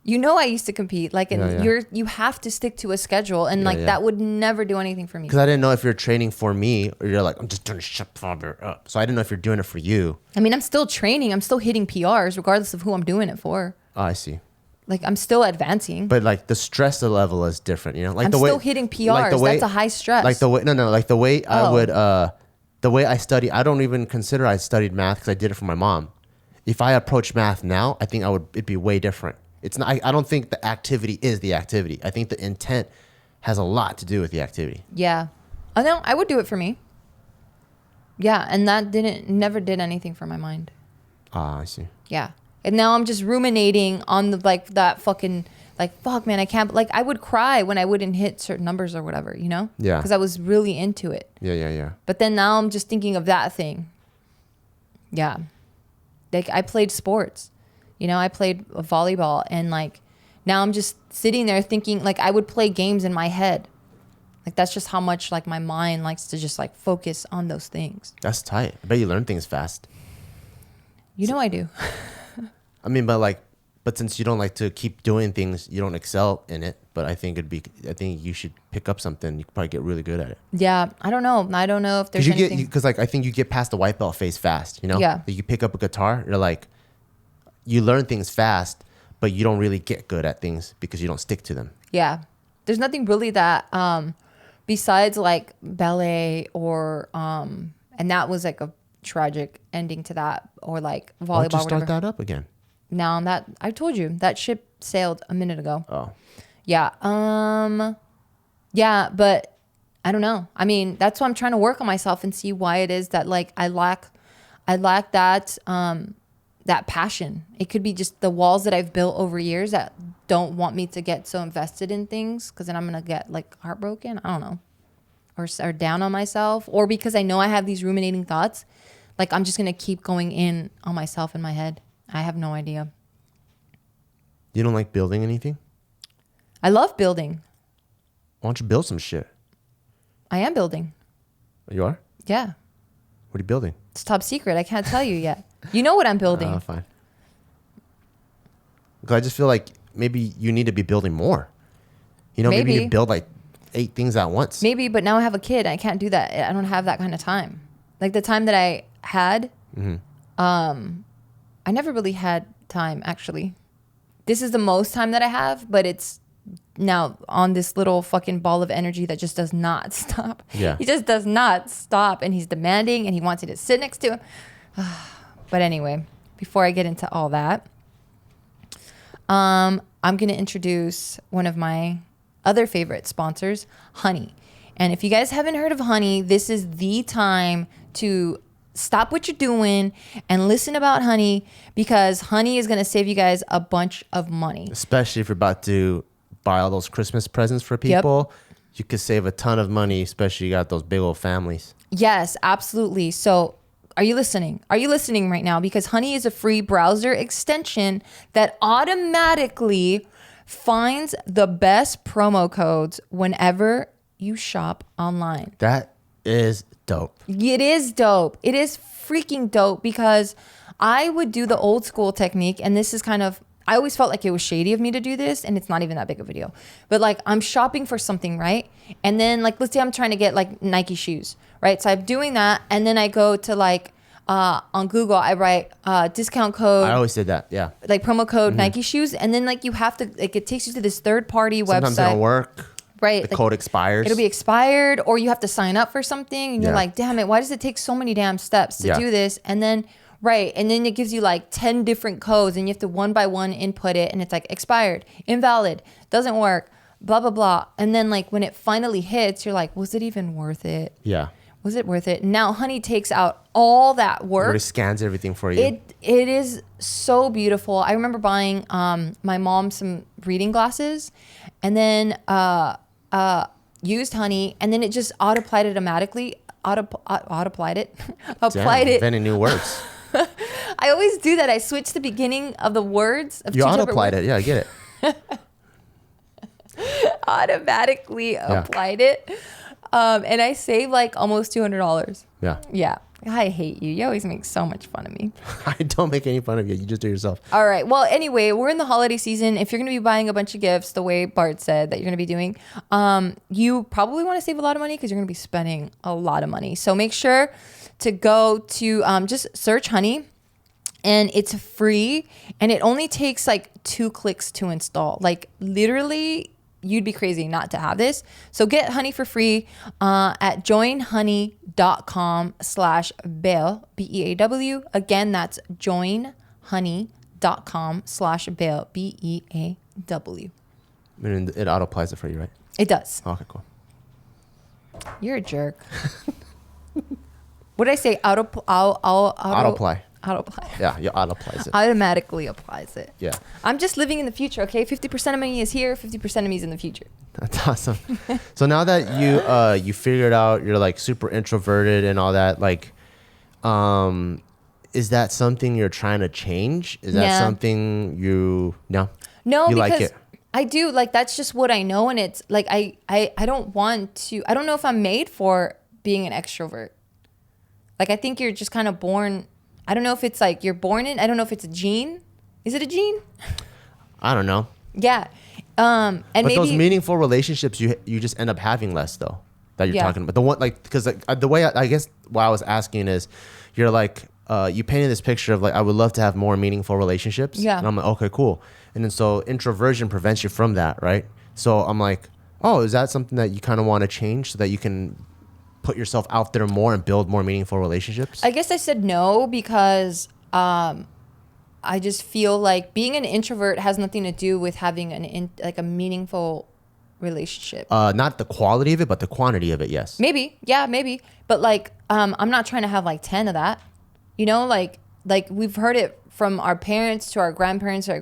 You know, I used to compete. Like, and Yeah. you have to stick to a schedule, and like that would never do anything for me. Because I didn't know if you're training for me or you're like, I'm just doing to shut father up. So I didn't know if you're doing it for you. I mean, I'm still training. I'm still hitting PRs, regardless of who I'm doing it for. Oh, I see. Like, I'm still advancing. But like the stress level is different, you know. Like I'm the way, still hitting PRs. like the way, That's a high stress. Like the way, like the way I Oh. would, the way I study. I don't even consider I studied math because I did it for my mom. If I approach math now, I think it'd be way different. It's not. I don't think the activity is the activity. I think the intent has a lot to do with the activity. Yeah. Oh no, I would do it for me. Yeah, and that never did anything for my mind. Ah, I see. Yeah. And now I'm just ruminating on that like, fuck, man, I can't, like, I would cry when I wouldn't hit certain numbers or whatever, you know? Yeah. Because I was really into it. Yeah. But then now I'm just thinking of that thing. Yeah. Like, I played sports, you know, I played volleyball, and like, now I'm just sitting there thinking, like, I would play games in my head. Like, that's just how much, like, my mind likes to just, like, focus on those things. That's tight. I bet you learn things fast. You know I do. I mean, but since you don't like to keep doing things, you don't excel in it. But I think you should pick up something. You could probably get really good at it. Yeah, I don't know. I don't know if there's anything. Because like I think you get past the white belt phase fast. You know. Yeah. Like you pick up a guitar, you're like, you learn things fast, but you don't really get good at things because you don't stick to them. Yeah, there's nothing really that besides like ballet or and that was like a tragic ending to that, or like volleyball. Why don't you start whatever. that up again? Now that I told you that ship sailed a minute ago. Oh. Yeah. Yeah, but I don't know. I mean, that's why I'm trying to work on myself and see why it is that like I lack that that passion. It could be just the walls that I've built over years that don't want me to get so invested in things, because then I'm gonna get like heartbroken. I don't know, or down on myself, or because I know I have these ruminating thoughts. Like I'm just gonna keep going in on myself in my head. I have no idea. You don't like building anything? I love building. Why don't you build some shit? I am building. You are? Yeah. What are you building? It's top secret. I can't tell you yet. You know what I'm building. Oh, fine. Because I just feel like maybe you need to be building more. You know, maybe you build like 8 things at once. Maybe, but now I have a kid. I can't do that. I don't have that kind of time. Like the time that I had, I never really had time, actually. This is the most time that I have, but it's now on this little fucking ball of energy that just does not stop. Yeah. He just does not stop, and he's demanding, and he wants you to sit next to him. But anyway, before I get into all that, I'm going to introduce one of my other favorite sponsors, Honey. And if you guys haven't heard of Honey, this is the time to stop what you're doing and listen about Honey, because Honey is going to save you guys a bunch of money. Especially if you're about to buy all those Christmas presents for people. Yep. You could save a ton of money, especially you got those big old families. Yes, absolutely. So are you listening? Are you listening right now? Because Honey is a free browser extension that automatically finds the best promo codes whenever you shop online. That is dope. It is dope. It is freaking dope, because I would do the old school technique, and this is kind of, I always felt like it was shady of me to do this, and it's not even that big of a deal. But like I'm shopping for something, right? And then like, let's say I'm trying to get like Nike shoes, right? So I'm doing that, and then I go to like, on Google, I write discount code. I always did that, yeah. Like promo code Nike shoes, and then like you have to, like it takes you to this third party website. Sometimes it don't work. Right. The code expires. It'll be expired, or you have to sign up for something, and you're like, damn it, why does it take so many damn steps to do this? And then, and then it gives you like 10 different codes, and you have to one by one input it, and it's like expired, invalid, doesn't work, blah, blah, blah. And then like when it finally hits, you're like, was it even worth it? Yeah. Was it worth it? Now Honey takes out all that work. It already scans everything for you. It is so beautiful. I remember buying my mom some reading glasses, and then used Honey, and then it just auto-applied it automatically. Auto-applied it. Applied it. Inventing new words. I always do that. I switch the beginning of the words. You auto-applied it. Yeah, I get it. Automatically applied it. And I saved like almost $200. Yeah. Yeah. I hate you. You always make so much fun of me. I don't make any fun of you. You just do it yourself. All right. Well, anyway, we're in the holiday season. If you're going to be buying a bunch of gifts, the way Bart said that you're going to be doing, you probably want to save a lot of money, because you're going to be spending a lot of money. So make sure to go to just search Honey, and it's free, and it only takes like 2 clicks to install. Like literally, you'd be crazy not to have this. So get Honey for free at joinhoney.com/Beaw, BEAW. Again, that's joinhoney.com/Beaw, BEAW. And it auto-applies it for you, right? It does. Okay, cool. You're a jerk. What did I say? Auto-apply. Yeah, you auto-applies it. Automatically applies it. Yeah. I'm just living in the future, okay? 50% of me is here, 50% of me is in the future. That's awesome. So now that you figured out you're like super introverted and all that, like, is that something you're trying to change? Is that something no? No, you because like it? I do. Like, that's just what I know. And it's like, I don't want to, I don't know if I'm made for being an extrovert. Like, I think you're just kind of born. I don't know if it's like you're born in, I don't know if it's a gene. Is it a gene? I don't know. Yeah. And but maybe those meaningful relationships, you just end up having less though, that you're talking about. The one, like, because like, the way I guess what I was asking is, you're like, you painted this picture of like, I would love to have more meaningful relationships. Yeah. And I'm like, okay, cool. And then so introversion prevents you from that, right? So I'm like, oh, is that something that you kind of want to change so that you can put yourself out there more and build more meaningful relationships? I guess I said no because I just feel like being an introvert has nothing to do with having a meaningful relationship. Not the quality of it, but the quantity of it. Yes. Maybe. Yeah, maybe. But like, I'm not trying to have like 10 of that, you know, like we've heard it from our parents to our grandparents to our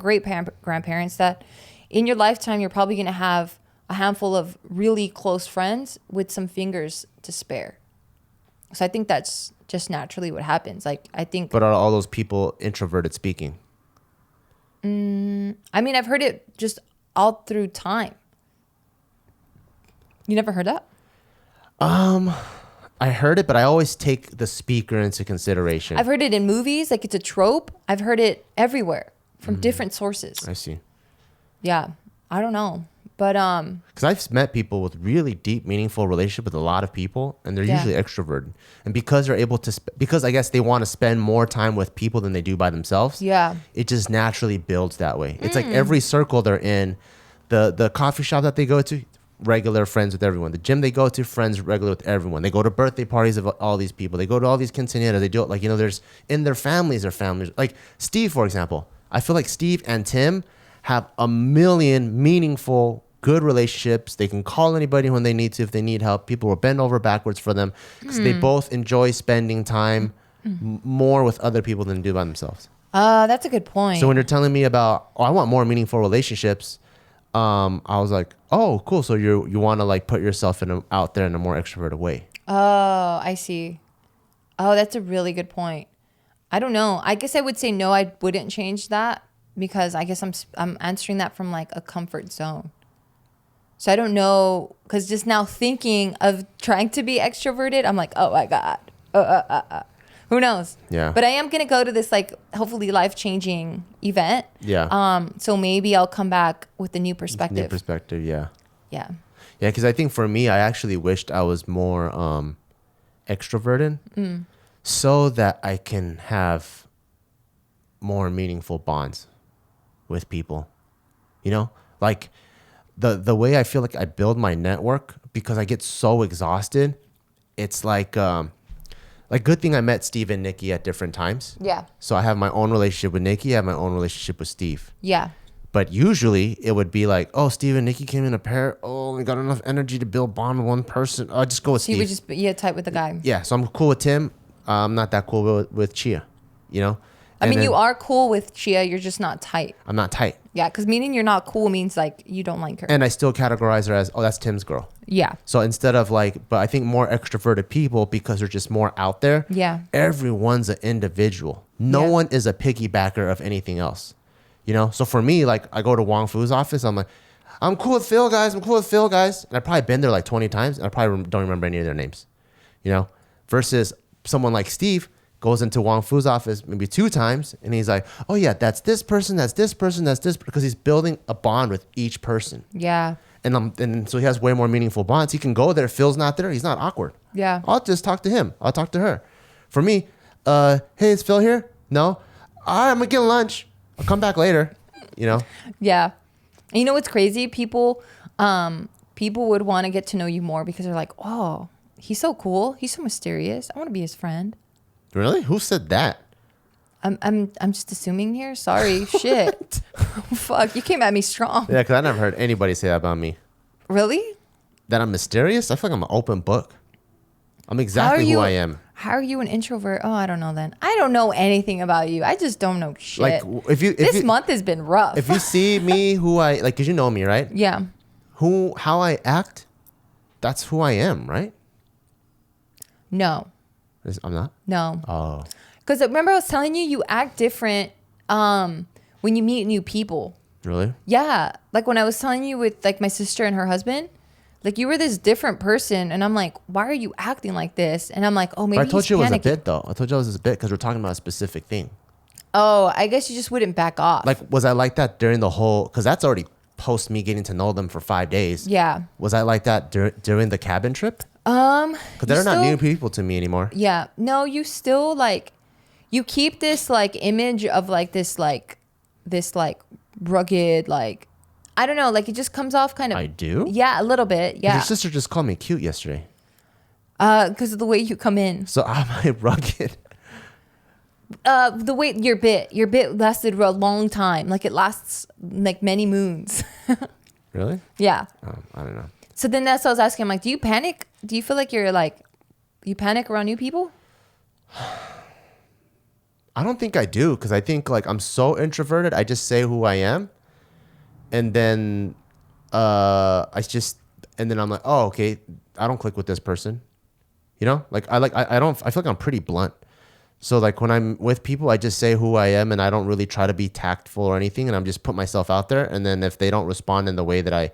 grandparents that in your lifetime, you're probably going to have a handful of really close friends with some fingers to spare. So I think that's just naturally what happens. Like, I think. But are all those people introverted speaking? I mean, I've heard it just all through time. You never heard that? I heard it, but I always take the speaker into consideration. I've heard it in movies, like it's a trope. I've heard it everywhere from different sources. I see. Yeah, I don't know, but because I've met people with really deep, meaningful relationship with a lot of people, and they're usually extroverted. And because they're able to, because I guess they want to spend more time with people than they do by themselves. Yeah, it just naturally builds that way. It's like every circle they're in, the coffee shop that they go to, regular friends with everyone. The gym they go to, friends regular with everyone. They go to birthday parties of all these people. They go to all these quinceañeras. They do it like, you know, there's in their families. Like Steve, for example. I feel like Steve and Tim have a million meaningful, good relationships. They can call anybody when they need to if they need help. People will bend over backwards for them because they both enjoy spending time more with other people than they do by themselves. That's a good point. So when you're telling me about, I want more meaningful relationships, I was like, oh, cool. So you want to like put yourself out there in a more extroverted way. Oh, I see. Oh, that's a really good point. I don't know. I guess I would say no, I wouldn't change that because I guess I'm answering that from like a comfort zone. So I don't know, because just now thinking of trying to be extroverted, I'm like, oh my God. Who knows? Yeah. But I am going to go to this like hopefully life-changing event. Yeah. So maybe I'll come back with a new perspective. New perspective, yeah. Yeah. Yeah, because I think for me, I actually wished I was more extroverted so that I can have more meaningful bonds with people. You know? Like the way I feel like I build my network, because I get so exhausted, it's like good thing I met Steve and Nikki at different times. Yeah. So I have my own relationship with Nikki. I have my own relationship with Steve. Yeah. But usually it would be like, oh, Steve and Nikki came in a pair. Oh, we got enough energy to build bond with one person. I'll just go with So Steve. you would just be tight with the guy. Yeah. So I'm cool with Tim. I'm not that cool with Chia, you know? I mean, you are cool with Chia. You're just not tight. I'm not tight. Yeah, because meaning you're not cool means like you don't like her. And I still categorize her as, oh, that's Tim's girl. Yeah. So instead of like, but I think more extroverted people, because they're just more out there. Yeah. Everyone's an individual. No one is a piggybacker of anything else. You know? So for me, like I go to Wong Fu's office. I'm like, I'm cool with Phil, guys. I'm cool with Phil, guys. And I've probably been there like 20 times. And I probably don't remember any of their names. You know? Versus someone like Steve goes into Wong Fu's office maybe 2 times, and he's like, oh yeah, that's this person, that's this person, that's this, because he's building a bond with each person. Yeah. And so he has way more meaningful bonds. He can go there. Phil's not there. He's not awkward. Yeah. I'll just talk to him. I'll talk to her. For me, hey, is Phil here? No. All right, I'm going to get lunch. I'll come back later, you know? Yeah. And you know what's crazy? People would want to get to know you more because they're like, oh, he's so cool. He's so mysterious. I want to be his friend. Really? Who said that? I'm just assuming here. Sorry. Shit. Fuck. You came at me strong. Yeah, because I never heard anybody say that about me. Really? That I'm mysterious? I feel like I'm an open book. I'm exactly who I am. How are you an introvert? Oh, I don't know then. I don't know anything about you. I just don't know shit. Like this month has been rough. If you see me, who I like, cause you know me, right? Yeah. How I act, that's who I am, right? No. I'm not? No. Oh. Because remember I was telling you, you act different when you meet new people. Really? Yeah. Like when I was telling you with like my sister and her husband, like you were this different person. And I'm like, why are you acting like this? And I'm like, oh, maybe But I told he's you it was a panicking. bit though. I told you it was a bit because we're talking about a specific thing. Oh, I guess you just wouldn't back off. Like, was I like that during the whole, because that's already post me getting to know them for 5 days. Yeah. Was I like that during the cabin trip? Because they're not new people to me anymore. Yeah. No, you still like, you keep this like image of like this rugged, like, I don't know, like it just comes off kind of. I do? Yeah, a little bit. Yeah. Your sister just called me cute yesterday. Because of the way you come in. So am I rugged? The way your bit lasted a long time. Like it lasts like many moons. Really? Yeah. I don't know. So then that's what I was asking. I'm like, do you panic? Do you feel like you panic around new people? I don't think I do, because I think like I'm so introverted. I just say who I am, and then and then I'm like, oh, okay, I don't click with this person. You know, like I feel like I'm pretty blunt. So like when I'm with people, I just say who I am, and I don't really try to be tactful or anything, and I'm just put myself out there. And then if they don't respond in the way that I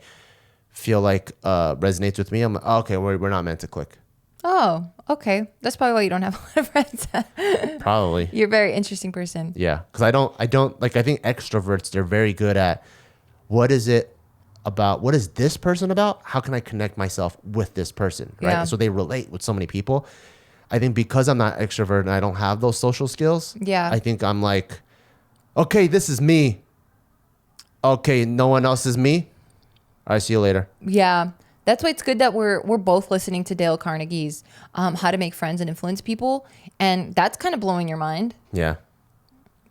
feel like resonates with me, I'm like, oh, okay, we're not meant to click. Oh, okay. That's probably why you don't have a lot of friends. Probably. You're a very interesting person. Yeah, because I don't like. I think extroverts, they're very good at what is it about? What is this person about? How can I connect myself with this person? Right. Yeah. So they relate with so many people. I think because I'm not extrovert and I don't have those social skills. Yeah. I think I'm like, okay, this is me. Okay, no one else is me. All right, see you later. Yeah. That's why it's good that we're both listening to Dale Carnegie's How to Make Friends and Influence People. And that's kind of blowing your mind. Yeah.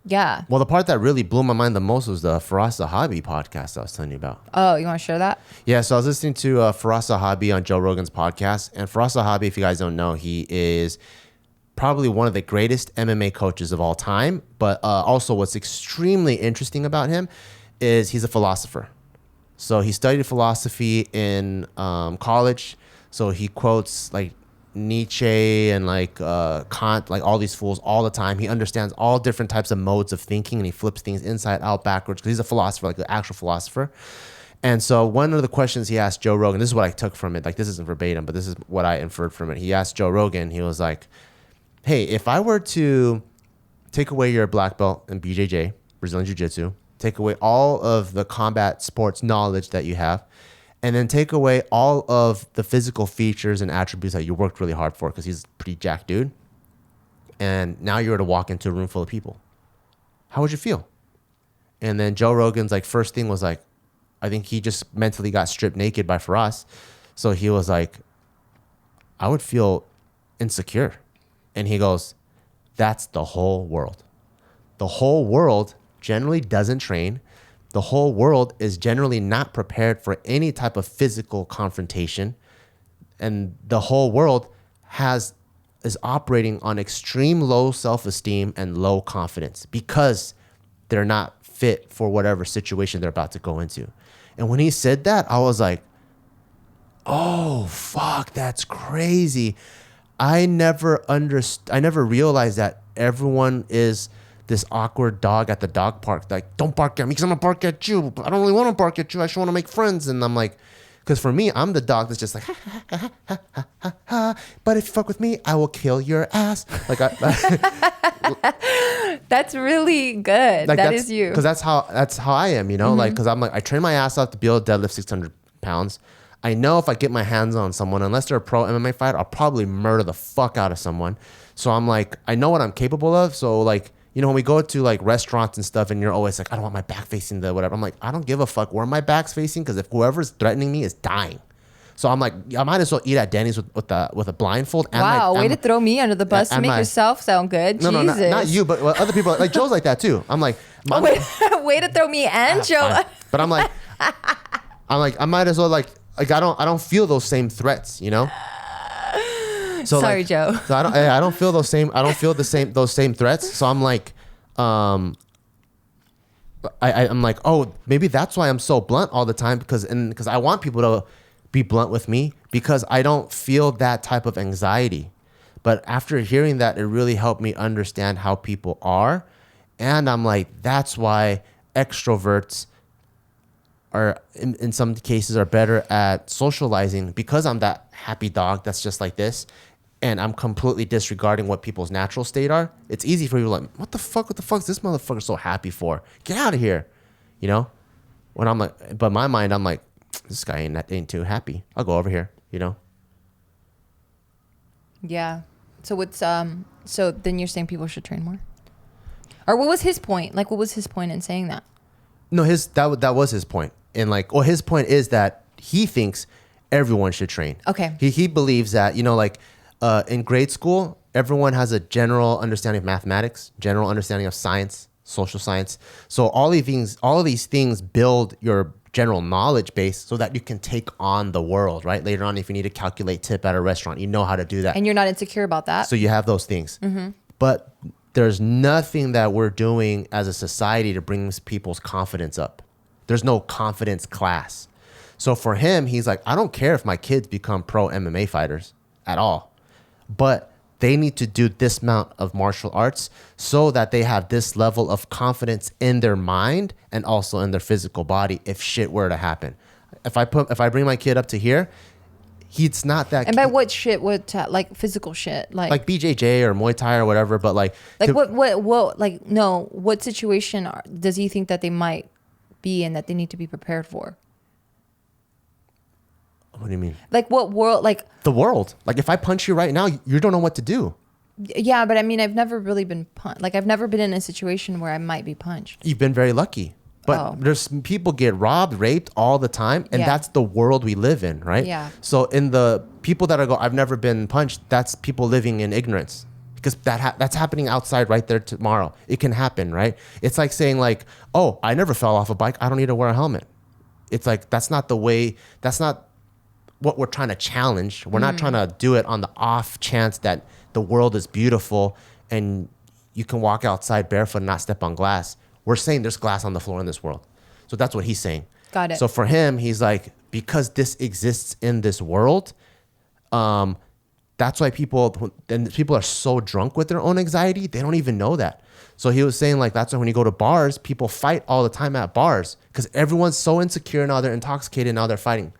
Yeah. Well, the part that really blew my mind the most was the Firas Zahabi podcast I was telling you about. Oh, you want to share that? Yeah, so I was listening to Firas Zahabi on Joe Rogan's podcast. And Firas Zahabi, if you guys don't know, he is probably one of the greatest MMA coaches of all time. But also what's extremely interesting about him is he's a philosopher. So he studied philosophy in college. So he quotes like Nietzsche and like Kant, like all these fools all the time. He understands all different types of modes of thinking, and he flips things inside out, backwards, because he's a philosopher, like an actual philosopher. And so one of the questions he asked Joe Rogan, this is what I took from it. Like, this isn't verbatim, but this is what I inferred from it. He asked Joe Rogan, he was like, hey, if I were to take away your black belt in BJJ, Brazilian Jiu-Jitsu, take away all of the combat sports knowledge that you have, and then take away all of the physical features and attributes that you worked really hard for, because he's a pretty jacked dude, and now you're to walk into a room full of people, how would you feel? And then Joe Rogan's like first thing was like, I think he just mentally got stripped naked by Firas. So he was like, I would feel insecure. And he goes, that's the whole world. The whole world generally doesn't train. The whole world is generally not prepared for any type of physical confrontation. And the whole world is operating on extreme low self-esteem and low confidence because they're not fit for whatever situation they're about to go into. And when he said that, I was like, oh, fuck, that's crazy. I never realized that everyone is this awkward dog at the dog park. Like, don't bark at me because I'm going to bark at you. But I don't really want to bark at you. I just want to make friends. And I'm like, because for me, I'm the dog that's just like, ha, ha, ha, ha, ha, ha, ha. But if you fuck with me, I will kill your ass. Like, that's really good. like that is you. Because that's how I am, you know? Mm-hmm. Like, because I'm like, I train my ass off to be able to deadlift 600 pounds. I know if I get my hands on someone, unless they're a pro MMA fighter, I'll probably murder the fuck out of someone. So I'm like, I know what I'm capable of. So like, you know, when we go to like restaurants and stuff and you're always like, I don't want my back facing the whatever. I'm like, I don't give a fuck where my back's facing, because if whoever's threatening me is dying. So I'm like, I might as well eat at Denny's with a blindfold. Wow, way to throw me under the bus to make yourself sound good. No, Jesus. No, not you, but other people. Like Joe's like that too. I'm like, way to throw me and Joe. Fine. But I'm like, I might as well like I don't feel those same threats, you know? So Sorry, like, Joe. So I don't feel those same. I don't feel those same threats. So I'm like, I'm like, oh, maybe that's why I'm so blunt all the time because I want people to be blunt with me because I don't feel that type of anxiety. But after hearing that, it really helped me understand how people are. And I'm like, that's why extroverts are in some cases are better at socializing because I'm that happy dog that's just like this. And I'm completely disregarding what people's natural state are. It's easy for you like, what the fuck is this motherfucker so happy for? Get out of here. You know? When I'm like, but in my mind, I'm like, this guy ain't too happy. I'll go over here, you know? Yeah. So so then you're saying people should train more? Or what was his point? Like, what was his point in saying that? No, that was his point. And like, well, his point is that he thinks everyone should train. Okay. He believes that, you know, like in grade school, everyone has a general understanding of mathematics, general understanding of science, social science. So all of these things build your general knowledge base so that you can take on the world, right? Later on, if you need to calculate tip at a restaurant, you know how to do that. And you're not insecure about that? So you have those things. Mm-hmm. But there's nothing that we're doing as a society to bring people's confidence up. There's no confidence class. So for him, he's like, I don't care if my kids become pro MMA fighters at all, but they need to do this amount of martial arts so that they have this level of confidence in their mind and also in their physical body if shit were to happen. If I bring my kid up to here, he's not that. And by what shit? Like physical shit? Like BJJ or Muay Thai or whatever, but like what situation does he think that they might be in that they need to be prepared for? What do you mean? Like what world? Like the world. Like if I punch you right now, you don't know what to do. Yeah, but I mean, I've never really been punched. Like I've never been in a situation where I might be punched. You've been very lucky. But there's people get robbed, raped all the time, and that's the world we live in, right? Yeah. So in the people that I've never been punched, that's people living in ignorance because that's happening outside right there tomorrow. It can happen, right? It's like saying like, oh, I never fell off a bike. I don't need to wear a helmet. It's like, that's not the way, that's not what we're trying to challenge. We're not trying to do it on the off chance that the world is beautiful and you can walk outside barefoot and not step on glass. We're saying there's glass on the floor in this world. So that's what he's saying. Got it. So for him, he's like, because this exists in this world, that's why people are so drunk with their own anxiety, they don't even know that. So he was saying like, that's why when you go to bars, people fight all the time at bars because everyone's so insecure now, they're intoxicated, now they're fighting.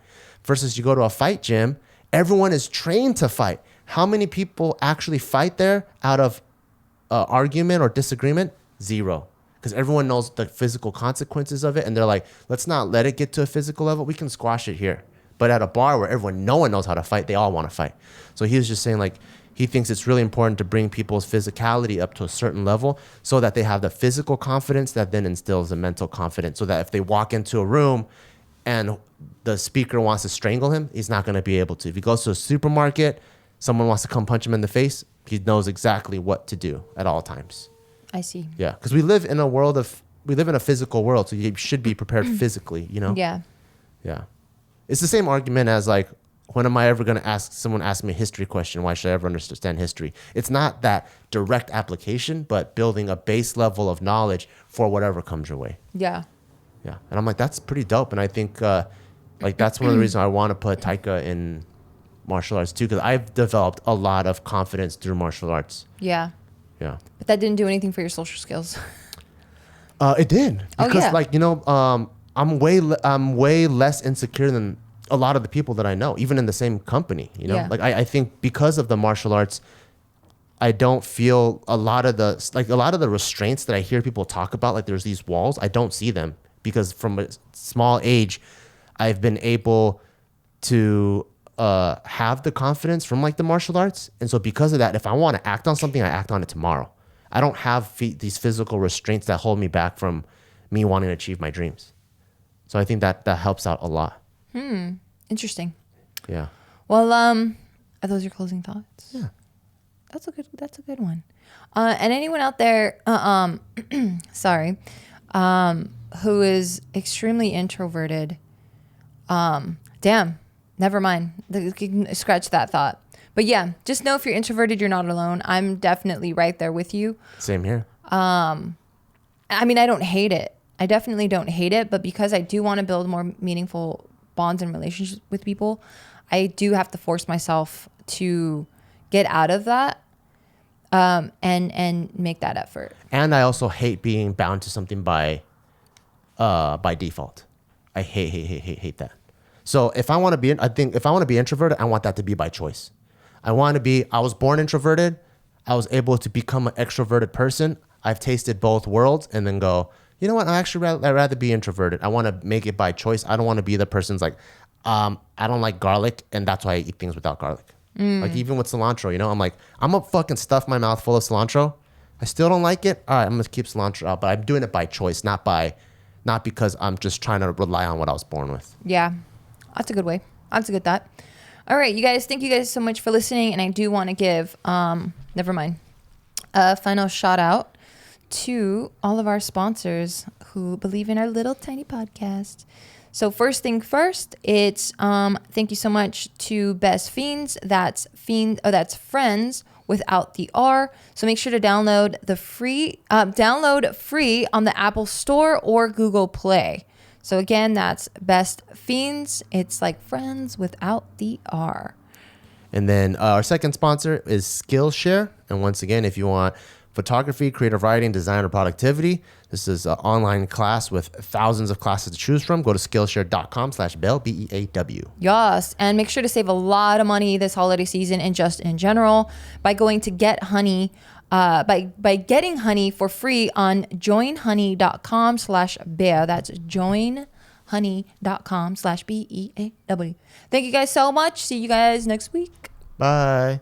Versus you go to a fight gym, everyone is trained to fight. How many people actually fight there out of argument or disagreement? Zero. Because everyone knows the physical consequences of it. And they're like, let's not let it get to a physical level. We can squash it here. But at a bar where no one knows how to fight, they all want to fight. So he was just saying like, he thinks it's really important to bring people's physicality up to a certain level so that they have the physical confidence that then instills the mental confidence. So that if they walk into a room and the speaker wants to strangle him, he's not going to be able to. If he goes to a supermarket, someone wants to come punch him in the face, he knows exactly what to do at all times. I see. Yeah, because we live in a physical world, so you should be prepared physically, you know? Yeah. Yeah. It's the same argument as like, when am I ever going to ask me a history question? Why should I ever understand history? It's not that direct application, but building a base level of knowledge for whatever comes your way. Yeah. Yeah. And I'm like, that's pretty dope. And I think like that's one of the reasons I want to put Taika in martial arts too, because I've developed a lot of confidence through martial arts. Yeah. Yeah. But that didn't do anything for your social skills. It did. Because like, you know, I'm way less insecure than a lot of the people that I know, even in the same company, you know? Like I think because of the martial arts, I don't feel a lot of the restraints that I hear people talk about, like there's these walls, I don't see them because from a small age, I've been able to have the confidence from like the martial arts. And so because of that, if I want to act on something, I act on it tomorrow. I don't have these physical restraints that hold me back from me wanting to achieve my dreams. So I think that helps out a lot. Interesting. Yeah. Well, are those your closing thoughts? Yeah. That's a good one. And anyone out there, sorry, who is extremely introverted, damn, never mind. Scratch that thought. But yeah, just know if you're introverted, you're not alone. I'm definitely right there with you. Same here. I mean, I don't hate it. I definitely don't hate it, but because I do want to build more meaningful bonds and relationships with people, I do have to force myself to get out of that and make that effort. And I also hate being bound to something by default. I hate that. So if I want to be, if I want to be introverted, I want that to be by choice. I was born introverted. I was able to become an extroverted person. I've tasted both worlds and then go, you know what? I'd rather be introverted. I want to make it by choice. I don't want to be the person's like, I don't like garlic, and that's why I eat things without garlic. Like even with cilantro, you know, I'm like, I'm gonna fucking stuff my mouth full of cilantro. I still don't like it. All right, I'm gonna keep cilantro out, but I'm doing it by choice, not because I'm just trying to rely on what I was born with. Yeah, that's a good way. That's a good thought. All right, you guys, thank you guys so much for listening. And I do want to give, a final shout out to all of our sponsors who believe in our little tiny podcast. So first thing first, it's thank you so much to Best Fiends. That's friends without the R. So make sure to download free on the Apple Store or Google Play. So again, that's Best Fiends. It's like friends without the R. And then our second sponsor is Skillshare. And once again, if you want photography, creative writing, design, or productivity, this is an online class with thousands of classes to choose from. Go to Skillshare.com/Beaw, BEAW. Yes, and make sure to save a lot of money this holiday season and just in general by going to Get Honey, by getting honey for free on joinhoney.com/Beaw. That's joinhoney.com/BEAW. Thank you guys so much. See you guys next week. Bye.